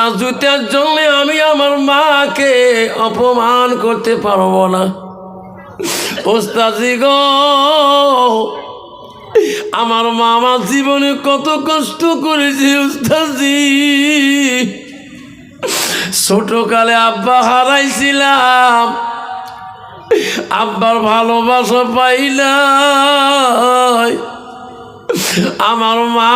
জুতা জুতার জন্য আমি আমার মাকে অপমান করতে পারবো না। ওস্তাজি গো, আমার মা আমার জীবনে কত কষ্ট করেছে ওস্তাজি। ছোটকালে আব্বা হারাইছিলাম, আব্বার ভালোবাসা পাই নাই। আমার মা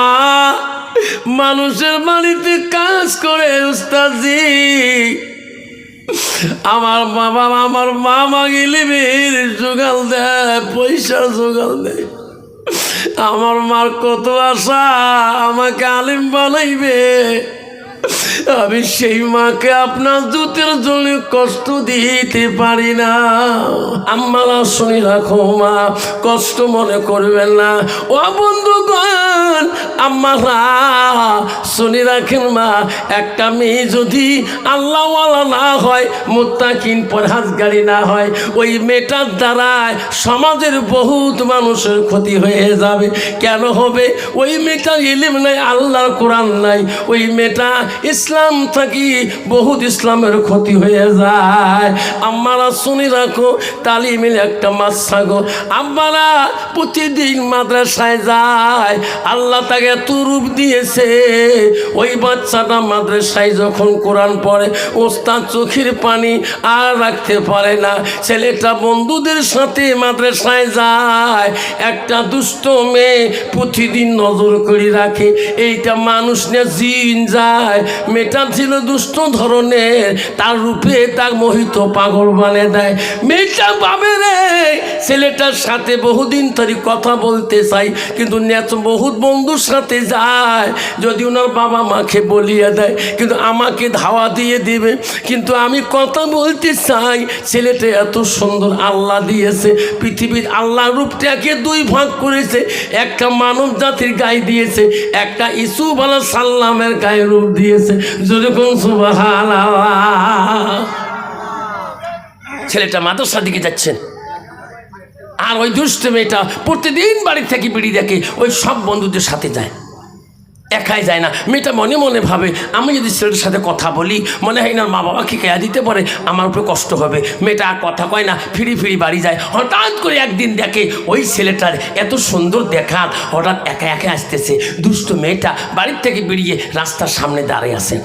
মানুষের বাড়িতে কাজ করে ওস্তাজি। আমার বাবা আমার মা মাগিলে বের জোগাল দেয়, পয়সা জোগাল দেয়। আমার মার কত আশা আমাকে আলিম বানাইবে, আমি সেই মাকে আপনার জুতের জন্য কষ্ট দিতে পারি না। আম্মারা শুনি রাখো মা, কষ্ট মনে করবেন না। ও বন্ধুগণ, আম্মারা শুনি রাখেন মা, একটা মেয়ে যদি আল্লাহওয়ালা না হয়, মুত্তাকিন পরহেজগারি না হয়, ওই মেয়েটার দ্বারায় সমাজের বহুত মানুষের ক্ষতি হয়ে যাবে। কেন হবে? ওই মেয়েটার ইলম নাই, আল্লাহর কোরআন নাই। ওই মেয়েটা ইসলাম থাকি বহুত ইসলামের ক্ষতি হয়ে যায়। আম্মারা শুনি রাখো, তালিমের একটা মাসা গো। আম্মারা প্রতিদিন মাদ্রাসায় যায়, আল্লাহ তাকে এত রূপ দিয়েছে। ওই বাচ্চাটা মাদ্রাসায় যখন কোরআন পড়ে, ওস্তাদ চোখের পানি আর রাখতে পারে না। ছেলেটা বন্ধুদের সাথে মাদ্রাসায় যায়, একটা দুষ্ট মেয়ে প্রতিদিন নজর করে রাখে। এইটা মানুষ না জিন যায়। মেয়েটা ছিল দুষ্ট ধরনের, তার রূপে তার মোহিত পাগল বানিয়ে দেয়। মেয়েটা ভাবে রে ছেলেটার সাথে বহুদিন ধরে কথা বলতে চাই, কিন্তু বহুত বন্ধুর সাথে যায়, যদি ওনার বাবা মাকে বলিয়ে দেয়, কিন্তু আমাকে ধাওয়া দিয়ে দিবে। কিন্তু আমি কথা বলতে চাই, ছেলেটা এত সুন্দর আল্লাহ দিয়েছে। পৃথিবীর আল্লাহ রূপটাকে দুই ভাগ করেছে, একটা মানব জাতির গায়ে দিয়েছে, একটা ইসুফ আলাইহিস সালামের গায়ে রূপ দিয়েছে। যেরকম সুবহানাল্লাহ। ছেলেটা মাদ্রাসার দিকে যাচ্ছেন, আর ওই দুষ্ট মেয়েটা প্রতিদিন বাড়ি থেকে বিড়ি দেখে, ওই সব বন্ধুদের সাথে যায়, একাই যায় না। মেয়েটা মনে মনে ভাবে, আমি যদি ছেলেটার সাথে কথা বলি, মনে হয় না মা বাবাকে কেয়া দিতে পারে, আমার উপরে কষ্ট হবে। মেয়েটা আর কথা কয় না, ফিরি ফিরি বাড়ি যায়। হঠাৎ করে একদিন দেখে ওই ছেলেটার এত সুন্দর দেখার, হঠাৎ একা একা আসতেছে। দুষ্ট মেয়েটা বাড়ির থেকে বেরিয়ে রাস্তার সামনে দাঁড়িয়ে আছে।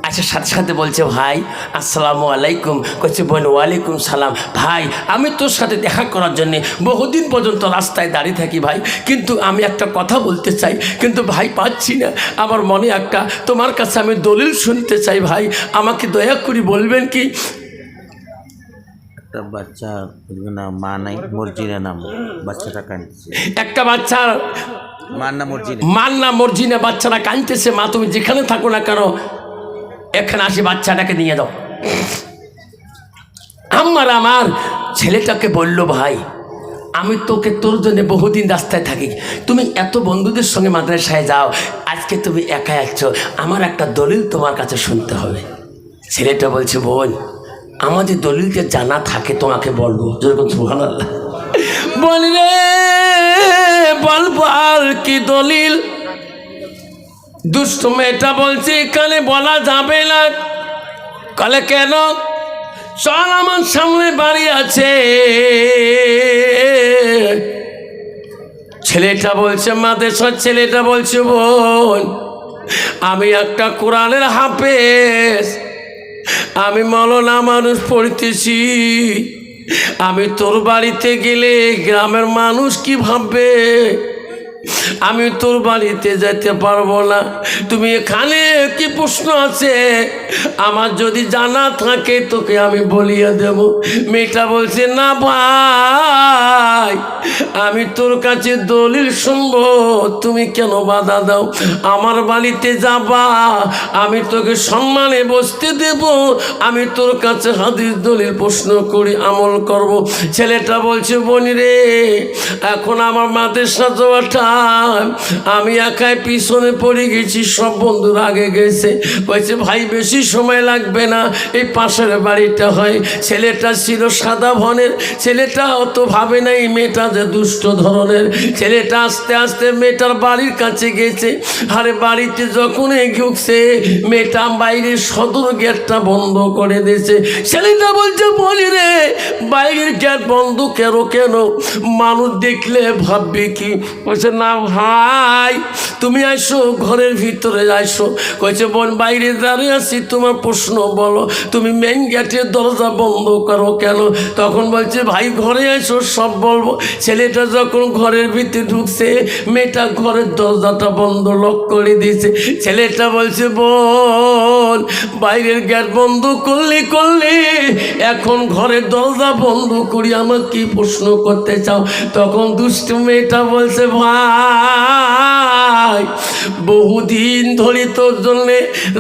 আচ্ছা, সাথে সাথে বলছে, ভাই আসসালামু আলাইকুম। কইছে, বোন ওয়ালাইকুম সালাম। ভাই, আমি তোর সাথে দেখা করার জন্যে বহুদিন পর্যন্ত রাস্তায় দাঁড়িয়ে থাকি ভাই, কিন্তু আমি একটা কথা বলতে চাই, কিন্তু ভাই পাচ্ছি না। আমার মনে একটা তোমার কাছে আমি দলিল শুনতে চাই ভাই, আমাকে দয়া করে বলবেন কি? একটা বাচ্চা মা নাই, মর্জিনা নাম, বাচ্চাটা কাঁদছে। একটা বাচ্চার মার না মর্জিনা, বাচ্চারা কাঁদতেছে। মা, তুমি যেখানে থাকো না কেন, এখানে আসি, বাচ্চাটাকে নিয়ে দাও। আমার ছেলেটাকে বলল, ভাই আমি তোকে তোর জন্য বহুদিন রাস্তায় থাকি, তুমি এত বন্ধুদের সঙ্গে মাদ্রাসায় যাও, আজকে তুমি একা আসছো, আমার একটা দলিল তোমার কাছে শুনতে হবে। ছেলেটা বলছে, বোন আমাদের দলিলকে জানা থাকে তোমাকে বলবো। যেরকম সুবহানাল্লাহ। বল রে বল, বল কি দলিল? দুষ্ট মেয়েটা বলছে, এখানে বলা যাবে না। কলে কেন? চল, আমার সামনে বাড়ি আছে। ছেলেটা বলছে, মাদ্রাসার ছেলেটা বলছে, বোন আমি একটা কোরআনের হাফেজ, আমি মওলানা মানুষ পড়তেছি, আমি তোর বাড়িতে গেলে গ্রামের মানুষ কি ভাববে? আমি তোর বাড়িতে যেতে পারবো না। তুমি এখানে কি প্রশ্ন আছে? আমার যদি জানা থাকে তোকে আমি বলিয়ে দেব। মেয়েটা বলছে, না ভাই, আমি তোর কাছে দলিল শুনবো, তুমি কেন বাধা দাও? আমার বাড়িতে যাবা, আমি তোকে সম্মানে বসতে দেব, আমি তোর কাছে হাদিস দলিল প্রশ্ন করি, আমল করব। ছেলেটা বলছে, বোন রে, এখন আমার মাদ্রাসা যাওয়াটা আমি একাই পিছনে পড়ে গেছি, সব বন্ধুরা আগে গেছে। বলছে ভাই বেশি সময় লাগবে না, এই পাশের বাড়িটা হয়। ছেলেটা ছিল সাদা ভনের, ছেলেটা অত ভাবে নাই মেয়েটা যে দুষ্ট ধরনের। ছেলেটা আস্তে আস্তে মেয়েটার বাড়ির কাছে গেছে। আরে বাড়িতে যখন ঢুকছে, মেয়েটা বাইরের সদর গেটটা বন্ধ করে দিয়েছে। ছেলেটা বলছে বলি রে, বাইরের গেট বন্ধ কেন? মানুষ দেখলে ভাববে কি? বলছে না ভাই তুমি আসো, ঘরের ভিতরে আসো। কইছে বোন বাইরে দাঁড়িয়ে আছি, তোমার প্রশ্ন বলো, তুমি মেন গেটের দরজা বন্ধ করো কেন? তখন বলছে ভাই ঘরে আসো, সব বলবো। ছেলেটা যখন ঘরের ভিতরে ঢুকছে, মেয়েটা ঘরের দরজাটা বন্ধ লক করে দিয়েছে। ছেলেটা বলছে বোন বাইরের গেট বন্ধ করলে এখন ঘরের দরজা বন্ধ করি, আমার কি প্রশ্ন করতে চাও? তখন দুষ্ট মেয়েটা বলছে ভাই বহুদিন ধরে তোর জন্যে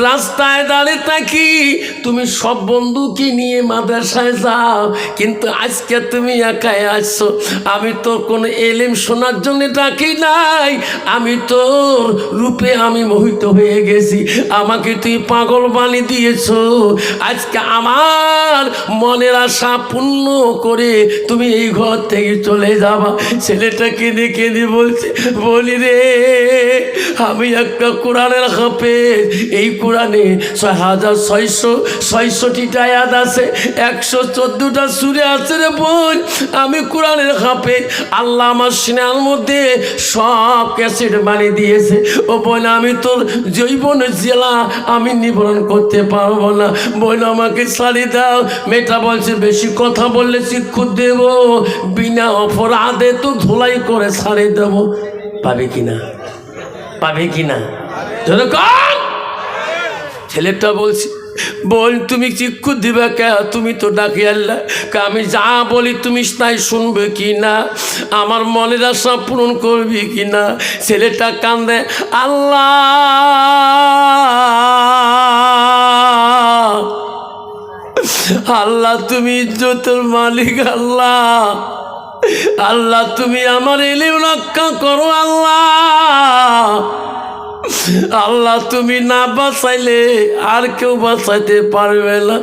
রাস্তায় দাঁড়িয়ে থাকি, তুমি সব বন্ধুকে নিয়ে মাদ্রাসায় যাও, কিন্তু আজকে তুমি একাই আসছো। আমি তোর কোনো এলেম শোনার জন্য ডাকি নাই, আমি তোর রূপে আমি মোহিত হয়ে গেছি, আমাকে তুই পাগল বানিয়ে দিয়েছো। আজকে আমার মনের আশা পূর্ণ করে তুমি এই ঘর থেকে চলে যাবা। ছেলেটা কেঁদে কেঁদে বলছে বলি রে আমি একটা কোরআনের হাফেজ, এই কোরআনে 6666টা আয়াত আছে, 114টা সূরা আছে রে বোন, আমি কোরআনের হাফেজ। আল্লাহ আমার সিনার মধ্যে সব ক্যাসেট বানিয়ে দিয়েছে। ও বোন আমি তোর জৈবন জেলা আমি নিবারণ করতে পারবো না, বোন আমাকে ছাড়ি দাও। মেয়েটা বলছে বেশি কথা বললে শিক্ষা দেব, বিনা অপরাধে তো ধুলাই করে ছাড়ি দেব। পাবে কিনা? পাবে কিনা? ছেলেটা বলছে বল তুমি চিক্ষু দিবে কে? তুমি তো ডাকি আল্লাহ, আমি যা বলি তুমি তাই শুনবে কি না? আমার মনের আশা পূরণ করবি কি না? ছেলেটা কান্দে আল্লাহ আল্লাহ তুমি ইজ্জতের মালিক, আল্লাহ আল্লাহ তুমি আমার ইলম রক্ষা করো, আল্লাহ আল্লাহ তুমি না বাঁচাইলে আর কেউ বাঁচাইতে পারবে না।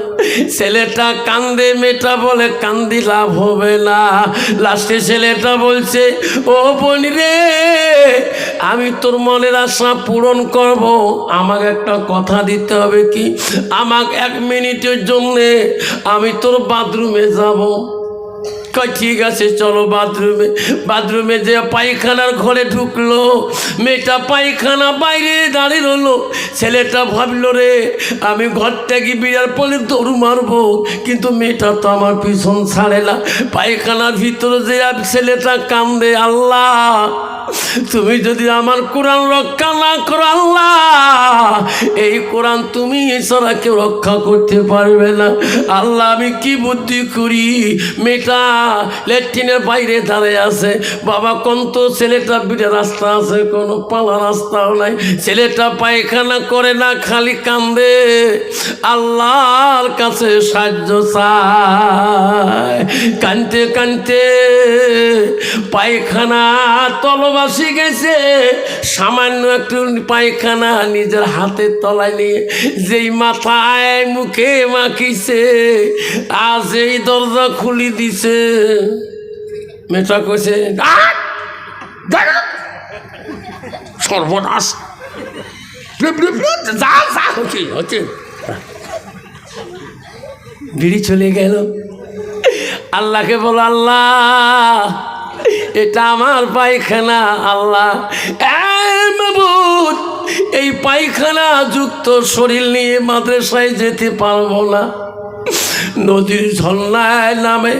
ছেলেটা কান্দে, মেয়েটা বলে কান্দি লাভ হবে না। লাস্টে ছেলেটা বলছে ও বোন রে আমি তোর মনের আশা পূরণ করব, আমাকে একটা কথা দিতে হবে। কি? আমাকে 1 মিনিটের জন্যে আমি তোর বাথরুমে যাব। ঠিক আছে চলো বাথরুমে যে পায়খানার ঘরে ঢুকলো, মেয়েটা পায়খানা বাইরে দাঁড়িয়ে রইলো। ছেলেটা ভাবলো রে আমি ঘর থেকে বিড়ার পরে দৌড় মারবো, কিন্তু মেয়েটা তো আমার পিছন ছাড়ে না। পায়খানার ভিতরে যে ছেলেটা কান্দে আল্লাহ তুমি যদি আমার কোরআন রক্ষা না করো, আল্লাহ এই কোরআন তুমি এছাড়া কেউ রক্ষা করতে পারবে না। আল্লাহ আমি কি বুদ্ধি করি? মেয়েটা ল্যাট্রিনের বাইরে দাঁড়িয়ে আছে। বাবা কোন তো ছেলেটা বিড়ে রাস্তা আছে, কোনো পালা রাস্তাও নাই। ছেলেটা পায়খানা করে না, খালি কান্দে, আল্লাহর কাছে সাহায্য চায়। কানতে কানতে পায়খানা তলবাসি গেছে। সামান্য একটু পায়খানা নিজের হাতের তলায় নিয়ে যেই মাথায় মুখে মাখিছে, আজ এই দরজা খুলি দিছে। মেয়েটা কইছে সর্বনাশ, যা যা হচ্ছে বিড়ি চলে গেল। আল্লাহকে বলো আল্লাহ এটা আমার পায়খানা, আল্লাহ মাবুদ এই পায়খানা যুক্ত শরীর নিয়ে মাদ্রাসায় যেতে পারবো না। নদীর ঝর্ণায় নামে,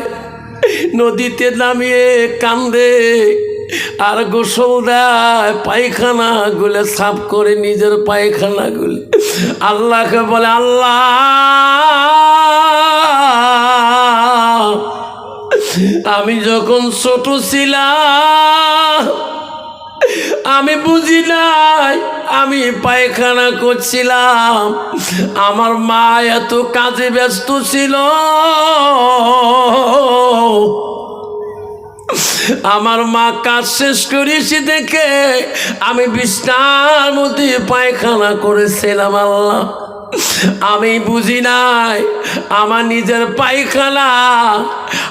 নদীতে নামিয়ে কান্দে আর গোসল দেয়, পায়খানা গুলে সাফ করে নিজের পায়খানা গুলে আল্লাহকে বলে আল্লাহ আমি যখন ছোট ছিলাম আমি বুঝি নাই আমি পায়খানা করছিলাম, আমার মা এত কাজে ব্যস্ত ছিল আমার মা কাজ শেষ করেছি দেখে আমি বিছনার মধ্যে পায়খানা করেছিলাম। আল্লাহ, আমি বুঝি নাই আমার নিজের পায়খানা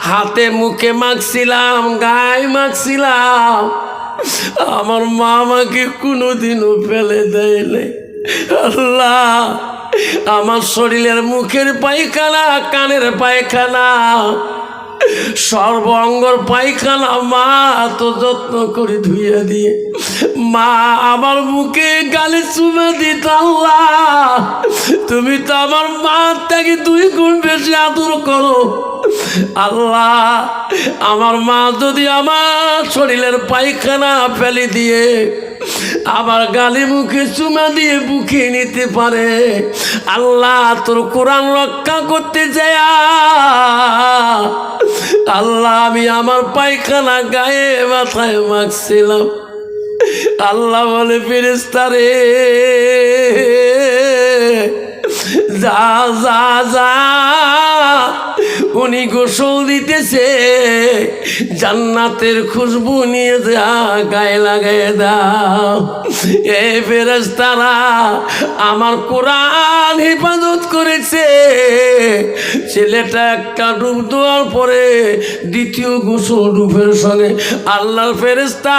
হাতে মুখে মাখছিলাম, গায়ে মাখছিলাম। আমার মা আমাকে কোনোদিনও ফেলে দেয় নাই। আল্লাহ, আমার শরীরের মুখের পায়খানা, কানের পায়খানা, সর্ব অঙ্গর পায়খানা মা তো যত্ন করে ধুইয়া দিয়ে মা আমার মুখে গালে চুমা দিত। আল্লাহ, তুমি তো আমার মা থেকে 2 গুণ বেশি আদর করো। আল্লাহ, আমার মা যদি আমার শরীরের পায়খানা ফেলে দিয়ে আবার গালে মুখে চুমা দিয়ে বুকে নিতে পারে, আল্লাহ তোর কোরআন রক্ষা করতে যায়। আল্লাহ, আমি আমার পায়খানা গায়ে মাথায় মাখছিলাম। আল্লাহ বলে, ফেরেশতা রে, যা যা যা, উনি গোসল দিতেছে, জান্নাতের খুশবু নিয়ে যা গায়ে লাগাই দাও। এই ফেরেশতারা আমার কোরআন হেফাজত করেছে। ছেলেটা একটা ডুব দেওয়ার পরে দ্বিতীয় গোসল ডুবের সঙ্গে আল্লাহর ফেরেশতা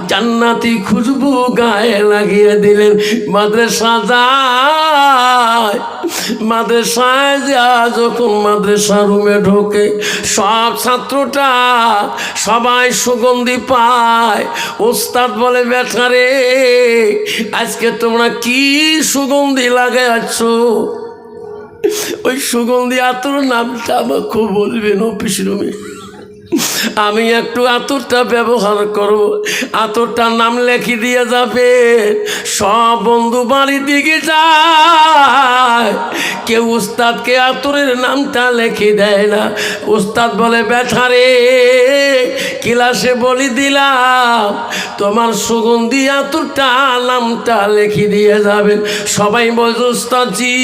জান্নাতি খুশবু গায়ে লাগিয়ে দিলেন। মাদ্রাসায় যা যখন মাদ্রাসা রুমে ঢোকে সব ছাত্রটা সবাই সুগন্ধি পায়। ওস্তাদ বলে, বেটা রে, আজকে তোমরা কি সুগন্ধি লাগাচ্ছ? ওই সুগন্ধি আতর নামটা আমাকে বলবেন অফিস রুমে, আমি একটু আতরটা ব্যবহার করব। আতরটার নাম লেখি দিয়ে যাবে। সব বন্ধু বাড়ির দিকে যায়, কেউ উস্তাদকে আতরের নামটা লেখি দেয় না। উস্তাদ বলে, বেটা রে, ক্লাসে বলি দিলাম তোমার সুগন্ধি আতরটা নামটা লেখি দিয়ে যাবেন। সবাই বলছে, উস্তাদজি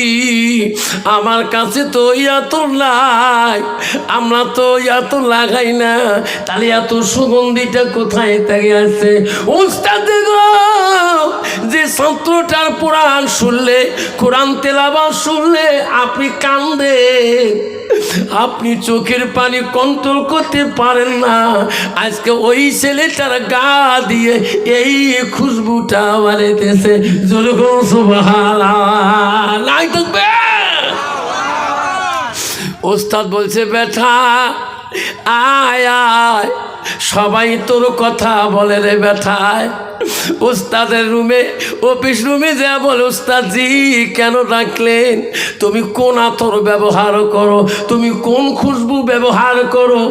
আমার কাছে তো ওই আতর নাই, আমরা তো ওই আতর লাগাই না, তাহলে এত সুগন্ধিটা কোথায় থেকে আসছে? উস্তাদ গো, যে ছাত্রটার কোরআন শুনলে, কোরআন তেলাওয়াত শুনলে আপনি কান্দেন, আপনি চোখের পানি কন্ট্রোল করতে পারেন না, আজকে ওই ছেলেটার গা দিয়ে এই খুশবুটা বাড়িতেছে। জোরে বল সুবহানাল্লাহ। নাই থাকবে। ওস্তাদ বলছে, বেটা আয় আয়, সবাই তোর কথা বলে রে বেটায়। ওস্তাদের রুমে, অফিস রুমে যা বলে, ওস্তাদজি কেন ডাকলেন? তুমি কোন আতর ব্যবহার করো, তুমি কোন খুশবু ব্যবহার করো,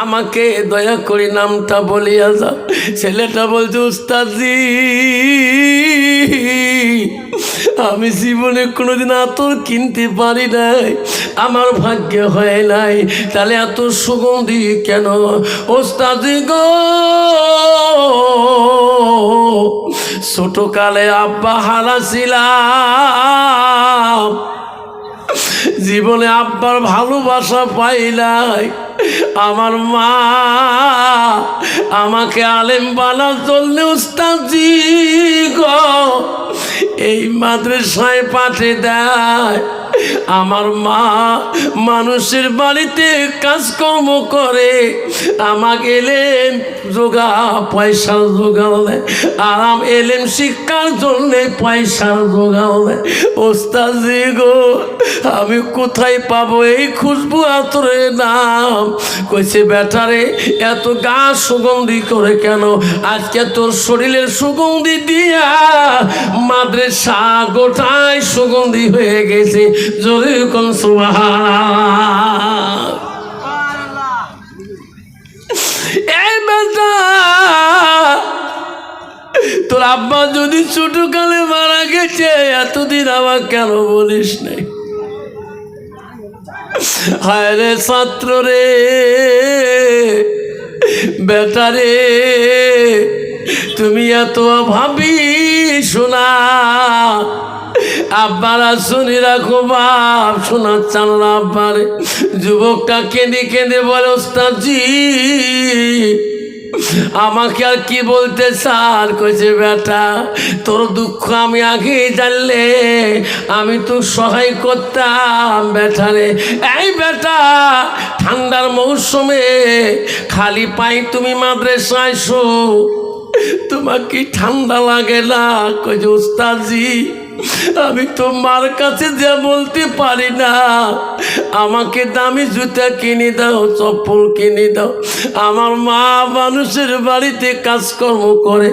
আমাকে দয়া করে নামটা বলিয়া যাও। ছেলেটা বলছে, ওস্তাদজি আমি জীবনে কোনোদিন আতর কিনতে পারি নাই, আমার ভাগ্যে হয় নাই, তাহলে এত সুগন্ধি কেন? ওস্তাদি গো, ছোটকালে আব্বা হারা ছিলাম, জীবনে আব্বার ভালোবাসা পাই নাই। আমার মা আমাকে আলেম বানার জন্য উস্তাদজি গো এই মাদ্রাসায় পাঠিয়ে দেয়। আমার মা মানুষের বাড়িতে কাজকর্ম করে, আমাকে এলেম পয়সার জোগাড় দেয়, আরাম এলেম শিক্ষার জন্যে পয়সার জোগাড় দেয়। ওস্তাদজি গো, আমি কোথায় পাবো এই খুশবু আতরের নাম? কইছে, বেটারে এত গা সুগন্ধি করে কেন? আজকে তোর শরীরের সুগন্ধি দিয়া মাদ্রাসা গোটায় সুগন্ধি হয়ে গেছে। জোরে কোন সুবহানাল্লাহ। এই বেটা, তোর আব্বা যদি ছোটকালে মারা গেছে, এতদিন আমার কেন বলিস নাই? হায় রে ছাত্র রে, বেটা রে, তুমি এত ভাবি শোনা, আব্বারা শুনি রাখো বাপ, শোনা চান না আব্বারে। যুবকটা কেঁদে কেঁদে বলে ওস্তাদজি আমাকে আর কি বলতে চান? কইছে বেটা তোর দুঃখ আমি আগে জানলে আমি তো সহায় করতাম বেটারে। এই বেটা ঠান্ডার মৌসুমে খালি পাই তুমি মাদ্রাসায় আসো, তোমার কি ঠান্ডা লাগে না? কইছে ওস্তাদজি আমি তো মার কাছে যা বলতে পারি না, আমাকে দামি জুতা কিনে দাও, চপ্পল কিনে দাও। আমার মা মানুষের বাড়িতে কাজকর্ম করে,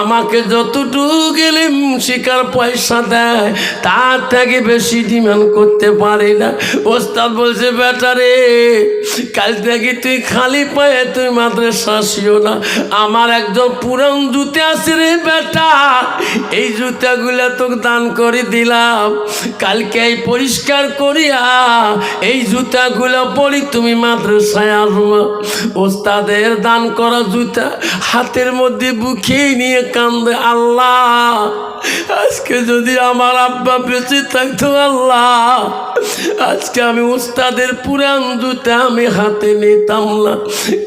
আমাকে যতটুকু গেলে শিকার পয়সা দেয় তার থেকে বেশি ডিমান্ড করতে পারি না। ওস্তাদ বলছে বেটারে কাল থেকে তুই খালি পায়ে তুই মাদ্রাসা আসিও না, আমার একজন পুরান জুতে আছে রে বেটা, এই জুতাগুলা তোকে দান করে দিলাম, কালকে এই পরিষ্কার করিয়া এই জুতাগুলো পরি তুমি মাদ্রাসায় আসবো। ওস্তাদের দান করা জুতা হাতের মধ্যে বুকে নিয়ে কান্দে, আল্লাহ আজকে যদি আমার আব্বা বেঁচে থাকতো, আল্লাহ আজকে আমি ওস্তাদের পুরান জুতা আমি হাতে নিতাম না।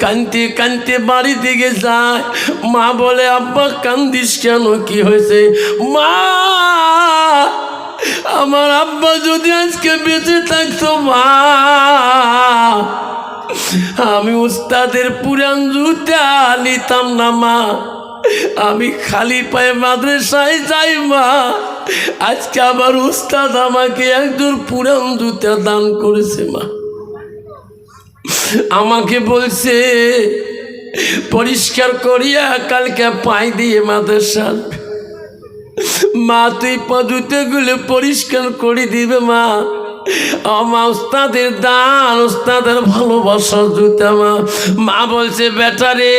কানতে কানতে বাড়ি দিকে যায়, মা বলে আব্বা কান্দিস কেন, কি হয়েছে? মা আমার আব্বা যদি আজকে বেঁচে থাকতো মা, আমি উস্তাদের পুরান জুতা নিতাম না মা, আমি খালি পায়ে মাদ্রাসায় যাই মা। আজকে আবার উস্তাদ আমাকে একজন পুরান জুতা দান করেছে মা, আমাকে বলছে পরিষ্কার করিয়া কালকে পাই দিয়ে মাদ্রাসা মা, তুই জুতেগুলো পরিষ্কার করে দিবে মা। আমার ওস্তাদের দান, ওস্তাদের ভালোবাসার জুতা মা। মা বলছে বেটারে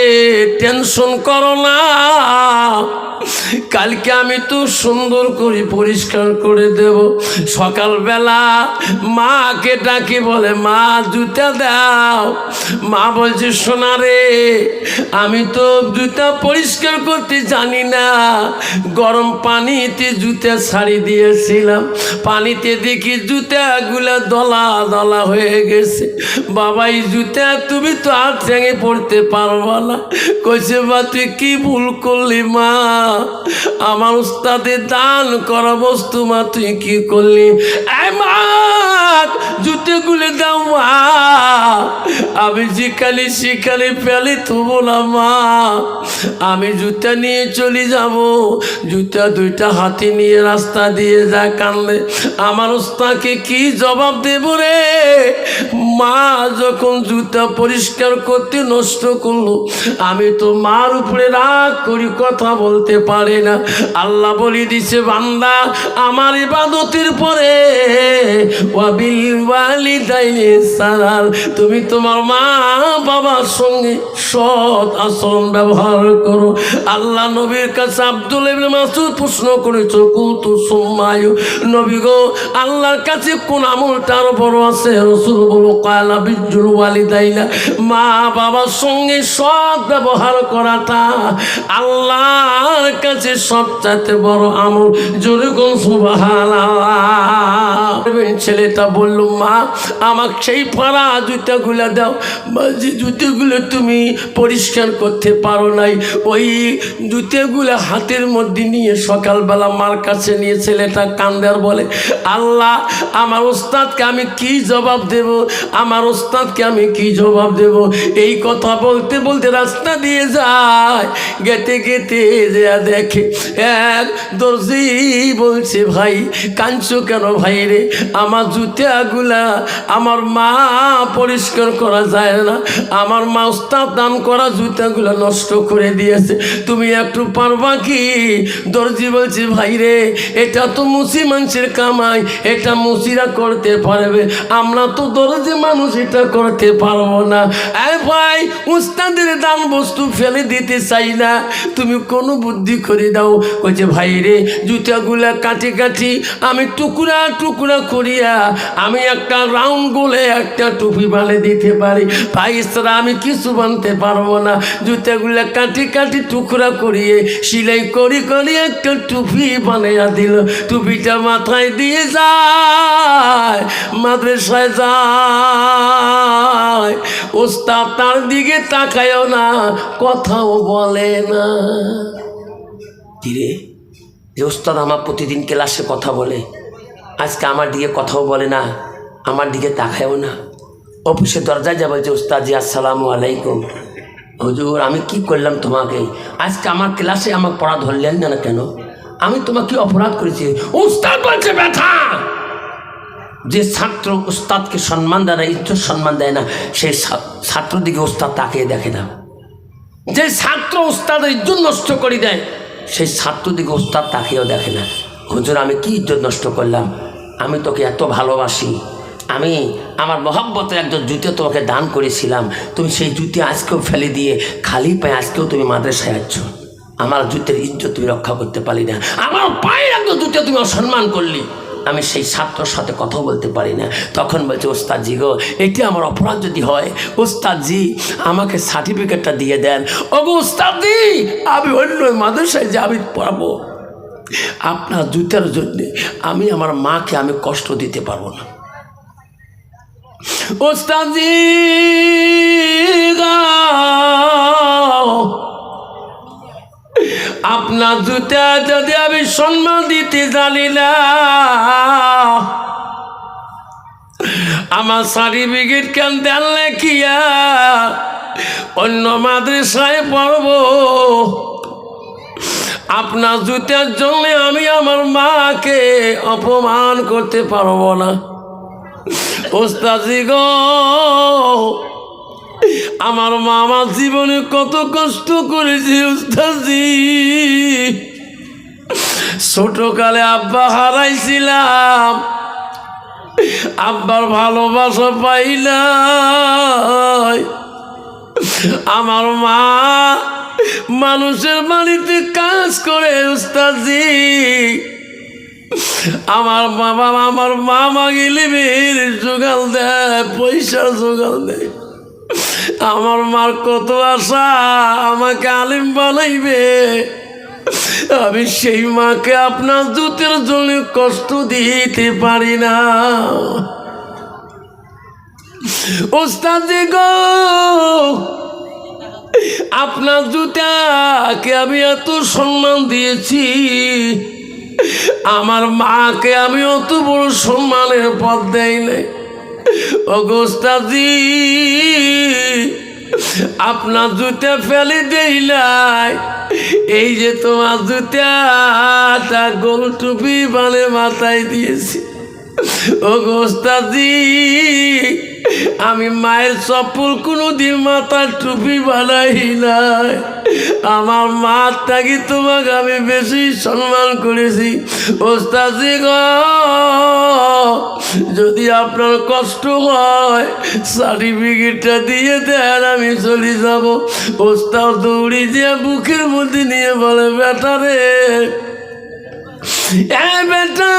টেনশন করো না, কালকে আমি তো সুন্দর করে পরিষ্কার করে দেব। সকালবেলা মাকে ডাকি বলে মা জুতা দাও। মা বলছে সোনা রে আমি তো জুতা পরিষ্কার করতে জানি না, গরম পানিতে জুতা ছাড়ি দিয়েছিলাম, পানিতে দেখি জুতাগুলা দলা দলা হয়ে গেছে। বাবা এই জুতা তুমি তো আর ভেঙে পড়তে পারবো না। কইছে বা তুই কি ভুল করলি মা, আমার উস্তাদের দান করা বস্তু মা তুই কি করলি? মা জুতেগুলো দাও মা, আমি যেখানে সেখানে ফেলে থবো না মা, আমি জুতা নিয়ে চলে যাব। জুতা দুইটা হাতে নিয়ে রাস্তা দিয়ে যা কান্দে, আমার উস্তাদকে কি জবাব দেব রে? মা যখন জুতা পরিষ্কার করতে নষ্ট করলো, আমি তো মার উপরে রাগ করি কথা বলতে পারি না। আল্লাহ বলি দিছে বান্দা আমার ইবাদতের পরে ওয়াবিল ওয়ালিদাইনি সালাম, তুমি তোমার মা বাবার সঙ্গে সৎ আচরণ ব্যবহার করো। আল্লাহ নবীর কাছে আব্দুল ইবনে মাসউদ প্রশ্ন করেছো কুলতু সুম্মায়ু, নবী গো আল্লাহর কাছে কোন আমলটা আরো বড় আছে? রাসূল বলল কালা বিজুল ওয়ালিদাইনা, মা বাবার সঙ্গে সৎ ব্যবহার করাটা আল্লাহর কাছে সবচাইতে বড় আমল। জোরে কোন সুবহানাল্লাহ। ছেলেটা বলল মা আমাকে সেই পাড়া জুতাগুলো দাও। যে জুতাগুলো তুমি পরিষ্কার করতে পারো নাই, ওই জুতাগুলো হাতের মধ্যে নিয়ে সকালবেলা মার কাছে নিয়ে ছেলেটা কান্দার বলে আল্লাহ আমার ওস্তাদকে আমি কি জবাব দেব, আমার ওস্তাদকে আমি কি জবাব দেব? এই কথা বলতে বলতে রাস্তা দিয়ে যায়, গেতে গেতে যা দেখে এক দর্জি বলছে ভাই কাঁদছো কেন ভাই রে? আমার জুতাগুলা আমার মা পরিষ্কার করা যায় না, আমার মা ওস্তাদ দান করা জুতাগুলা নষ্ট করে দিয়েছে, তুমি একটু পারবা কি? দর্জি বলছে ভাই রে এটা তো মুসি মানুষের কামাই, এটা মুসিরা করতে পারবে, আমরা তো দর্জি মানুষ এটা করতে পারবো না। ভাই উস্তাদের দান বস্তু ফেলে দিতে চাই না, তুমি কোনো বুদ্ধি করে দাও। কইছে ভাই রে জুতাগুলা কাটি কাটি আমি টুকরা টুকরা করিয়া আমি একটা রাউন্ড গোলে একটা টুপি বানিয়ে দিতে পারি। ভাই ছাড়া আমি কিছু বানতে পারবো না। জুতাগুলো কাটি কাটি টুকরা করিয়ে সেলাই করি করি একটা টুপি বানিয়ে দিল। টুপিটা মাথায় দিয়ে যায়, মাদ্রাসায় যায়। ওস্তাদ তার দিকে তাকায়ও না, কথাও বলে না। কিরে, যে ওস্তাদ আমার প্রতিদিন ক্লাসে কথা বলে, আজকে আমার দিকে কথাও বলে না, আমার দিকে তাকায়ও না। অফিসের দরজায় যাবো যে ওস্তাদ জি আসসালামু আলাইকুম। হুজুর আমি কি করলাম তোমাকে? আজকে আমার ক্লাসে আমার পড়া ধরলেন না কেন? আমি তোমাকে অপরাধ করেছি। ওস্তাদ বলছে ব্যথা। যে ছাত্র ওস্তাদকে সম্মান দেয় না, ইজ্জত সম্মান দেয় না, সেই ছাত্র দিকে ওস্তাদ তাকিয়ে দেখে না। যে ছাত্র ওস্তাদের ইজ্জত নষ্ট করে দেয়, সেই ছাত্র দিকে ওস্তাদ তাকিয়েও দেখে না। হুজুর আমি কি ইজ্জত নষ্ট করলাম? আমি তোকে এত ভালোবাসি, আমি আমার মহব্বতের একজন জুতো তোমাকে দান করেছিলাম, তুমি সেই জুতি আজকেও ফেলে দিয়ে খালি পায়ে আজকেও তুমি মাদ্রাসায় আসছ। আমার জুতের ইজ্জত তুমি রক্ষা করতে পারলি না, আমার পায়ে একজন জুতো তুমি অসম্মান করলি। আমি সেই ছাত্রর সাথে কথা বলতে পারি না। তখন বলছে ওস্তাদজি গো, এটি আমার অপরাধ যদি হয়, ওস্তাদজি আমাকে সার্টিফিকেটটা দিয়ে দেন। ওগো ওস্তাদজি, আমি অন্য মাদ্রাসায় যে আমি পড়াবো, আপনার জুতার জন্যে আমি আমার মাকে আমি কষ্ট দিতে পারবো না। ওস্তাদজি আপনার জুতা যদি আমি সম্মান দিতে জানি না, আমার সার্টিফিকেট কেন দেন লেখিয়া অন্য মাদ্রাসায় পড়বো? আপনার জুতার জন্য আমি আমার মাকে অপমান করতে পারবো না। ওস্তাদজি গো, আমার মা আমার জীবনে কত কষ্ট করেছে ওস্তাদজি। ছোটকালে আব্বা হারাইছিলাম, আব্বার ভালোবাসা পাই নাই। আমার মা মানুষের বাড়িতে কাজ করে ওস্তাদজি। আমার বাবা আমার মা মাগিলে বের জোগাল দেয়, পয়সার জোগাল দেয়। আমার মার কত আশা আমাকে আলিম বানাইবে, আমি সেই মাকে আপনার জুতের জন্য কষ্ট দিতে পারি না। ওস্তাদজি গো, আপনার জুতাকে আমি এত সম্মান দিয়েছি, আমার মাকে আমি অত বড় সম্মানের পদ দেই নাই। ওগো ওস্তাদজি, আপনার জুতা ফেলে দেই নাই, এই যে তোমার জুতাটা গোল টুপি বানে মাথায় দিয়েছি। ওগো ওস্তাদজি, আমি মায়ের চপ্পল কোনোদিন মাথার টুপি বানাই নাই। আমার মার থাকি তোমাকে আমি বেশি সম্মান করেছি। ওস্তাদজি গো, যদি আপনার কষ্ট হয় সার্টিফিকেটটা দিয়ে দেন, আমি চলে যাব। ওস্তাদ দৌড়ি দিয়ে বুকের মধ্যে নিয়ে বলে, বেটা রে, বেটা,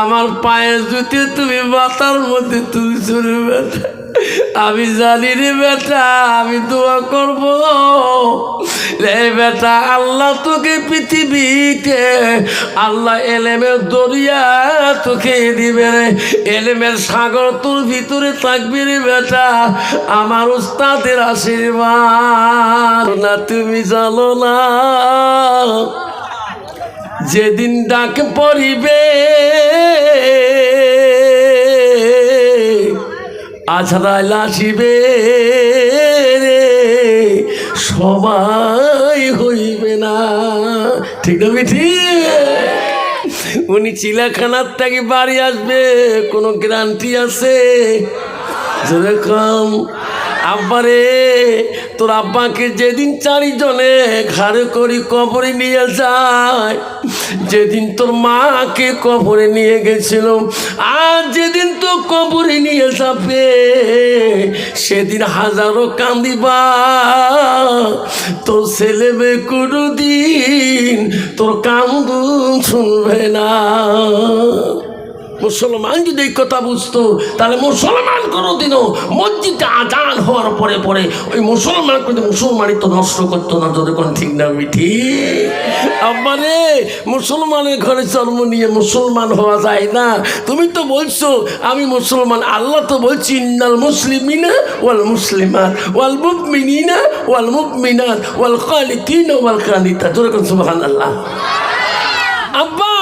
আমার পায়ের জুতে তুমি মাথার মধ্যে তুলছো রে বেটা। আমি জানি রে বেটা, আমি দোয়া করব রে বেটা, আল্লাহ তোকে পৃথিবীতে আল্লাহ এলেমের দরিয়া তোকে দিবে রে, এলেমের সাগর তোর ভিতরে থাকবে রে বেটা। আমার উস্তাদের আশীর্বাদ না তুমি জানো না, যেদিন ডাক পড়িবে আছাড়াইল আসিবে রে, সবাই হইবে না। ঠিক না বিঠি? উনি চিলাখানার থেকে বাড়ি আসবে, কোনো গ্যারান্টি আছে? যেরকম আব্বারে তোর আব্বাকে যেদিন চারিজনে ঘাড়ে করি কবরে নিয়ে যায়, যেদিন তোর মাকে কবরে নিয়ে গেছিল, আর যেদিন তো কবরে নিয়ে যাবে সেদিন হাজারো কান্দিবা, তোর ছেলে মেয়ে কোনোদিন তোর কান্দন শুনবে না। মুসলমান যদি এই কথা বুঝতো তাহলে মুসলমান কোনোদিনও মসজিদে আজান হওয়ার পরে পরে ওই মুসলমান কিন্তু মুসলমানিত্ব নষ্ট করতো না। যদি কোন ঠিক না মিঠি আব্বারে, মুসলমানের ঘরে জন্ম নিয়ে মুসলমান হওয়া যায় না। তুমি তো বলছো আমি মুসলমান, আল্লাহ তো বলছি ইন্নাল মুসলিমিনা ওয়াল মুসলিমাত ওয়াল মুমিনিনা ওয়াল মুমিনাত ওয়াল কানিতিনা ওয়াল কানিতাত। জোরে কোন সুবহানাল্লাহ। আব্বা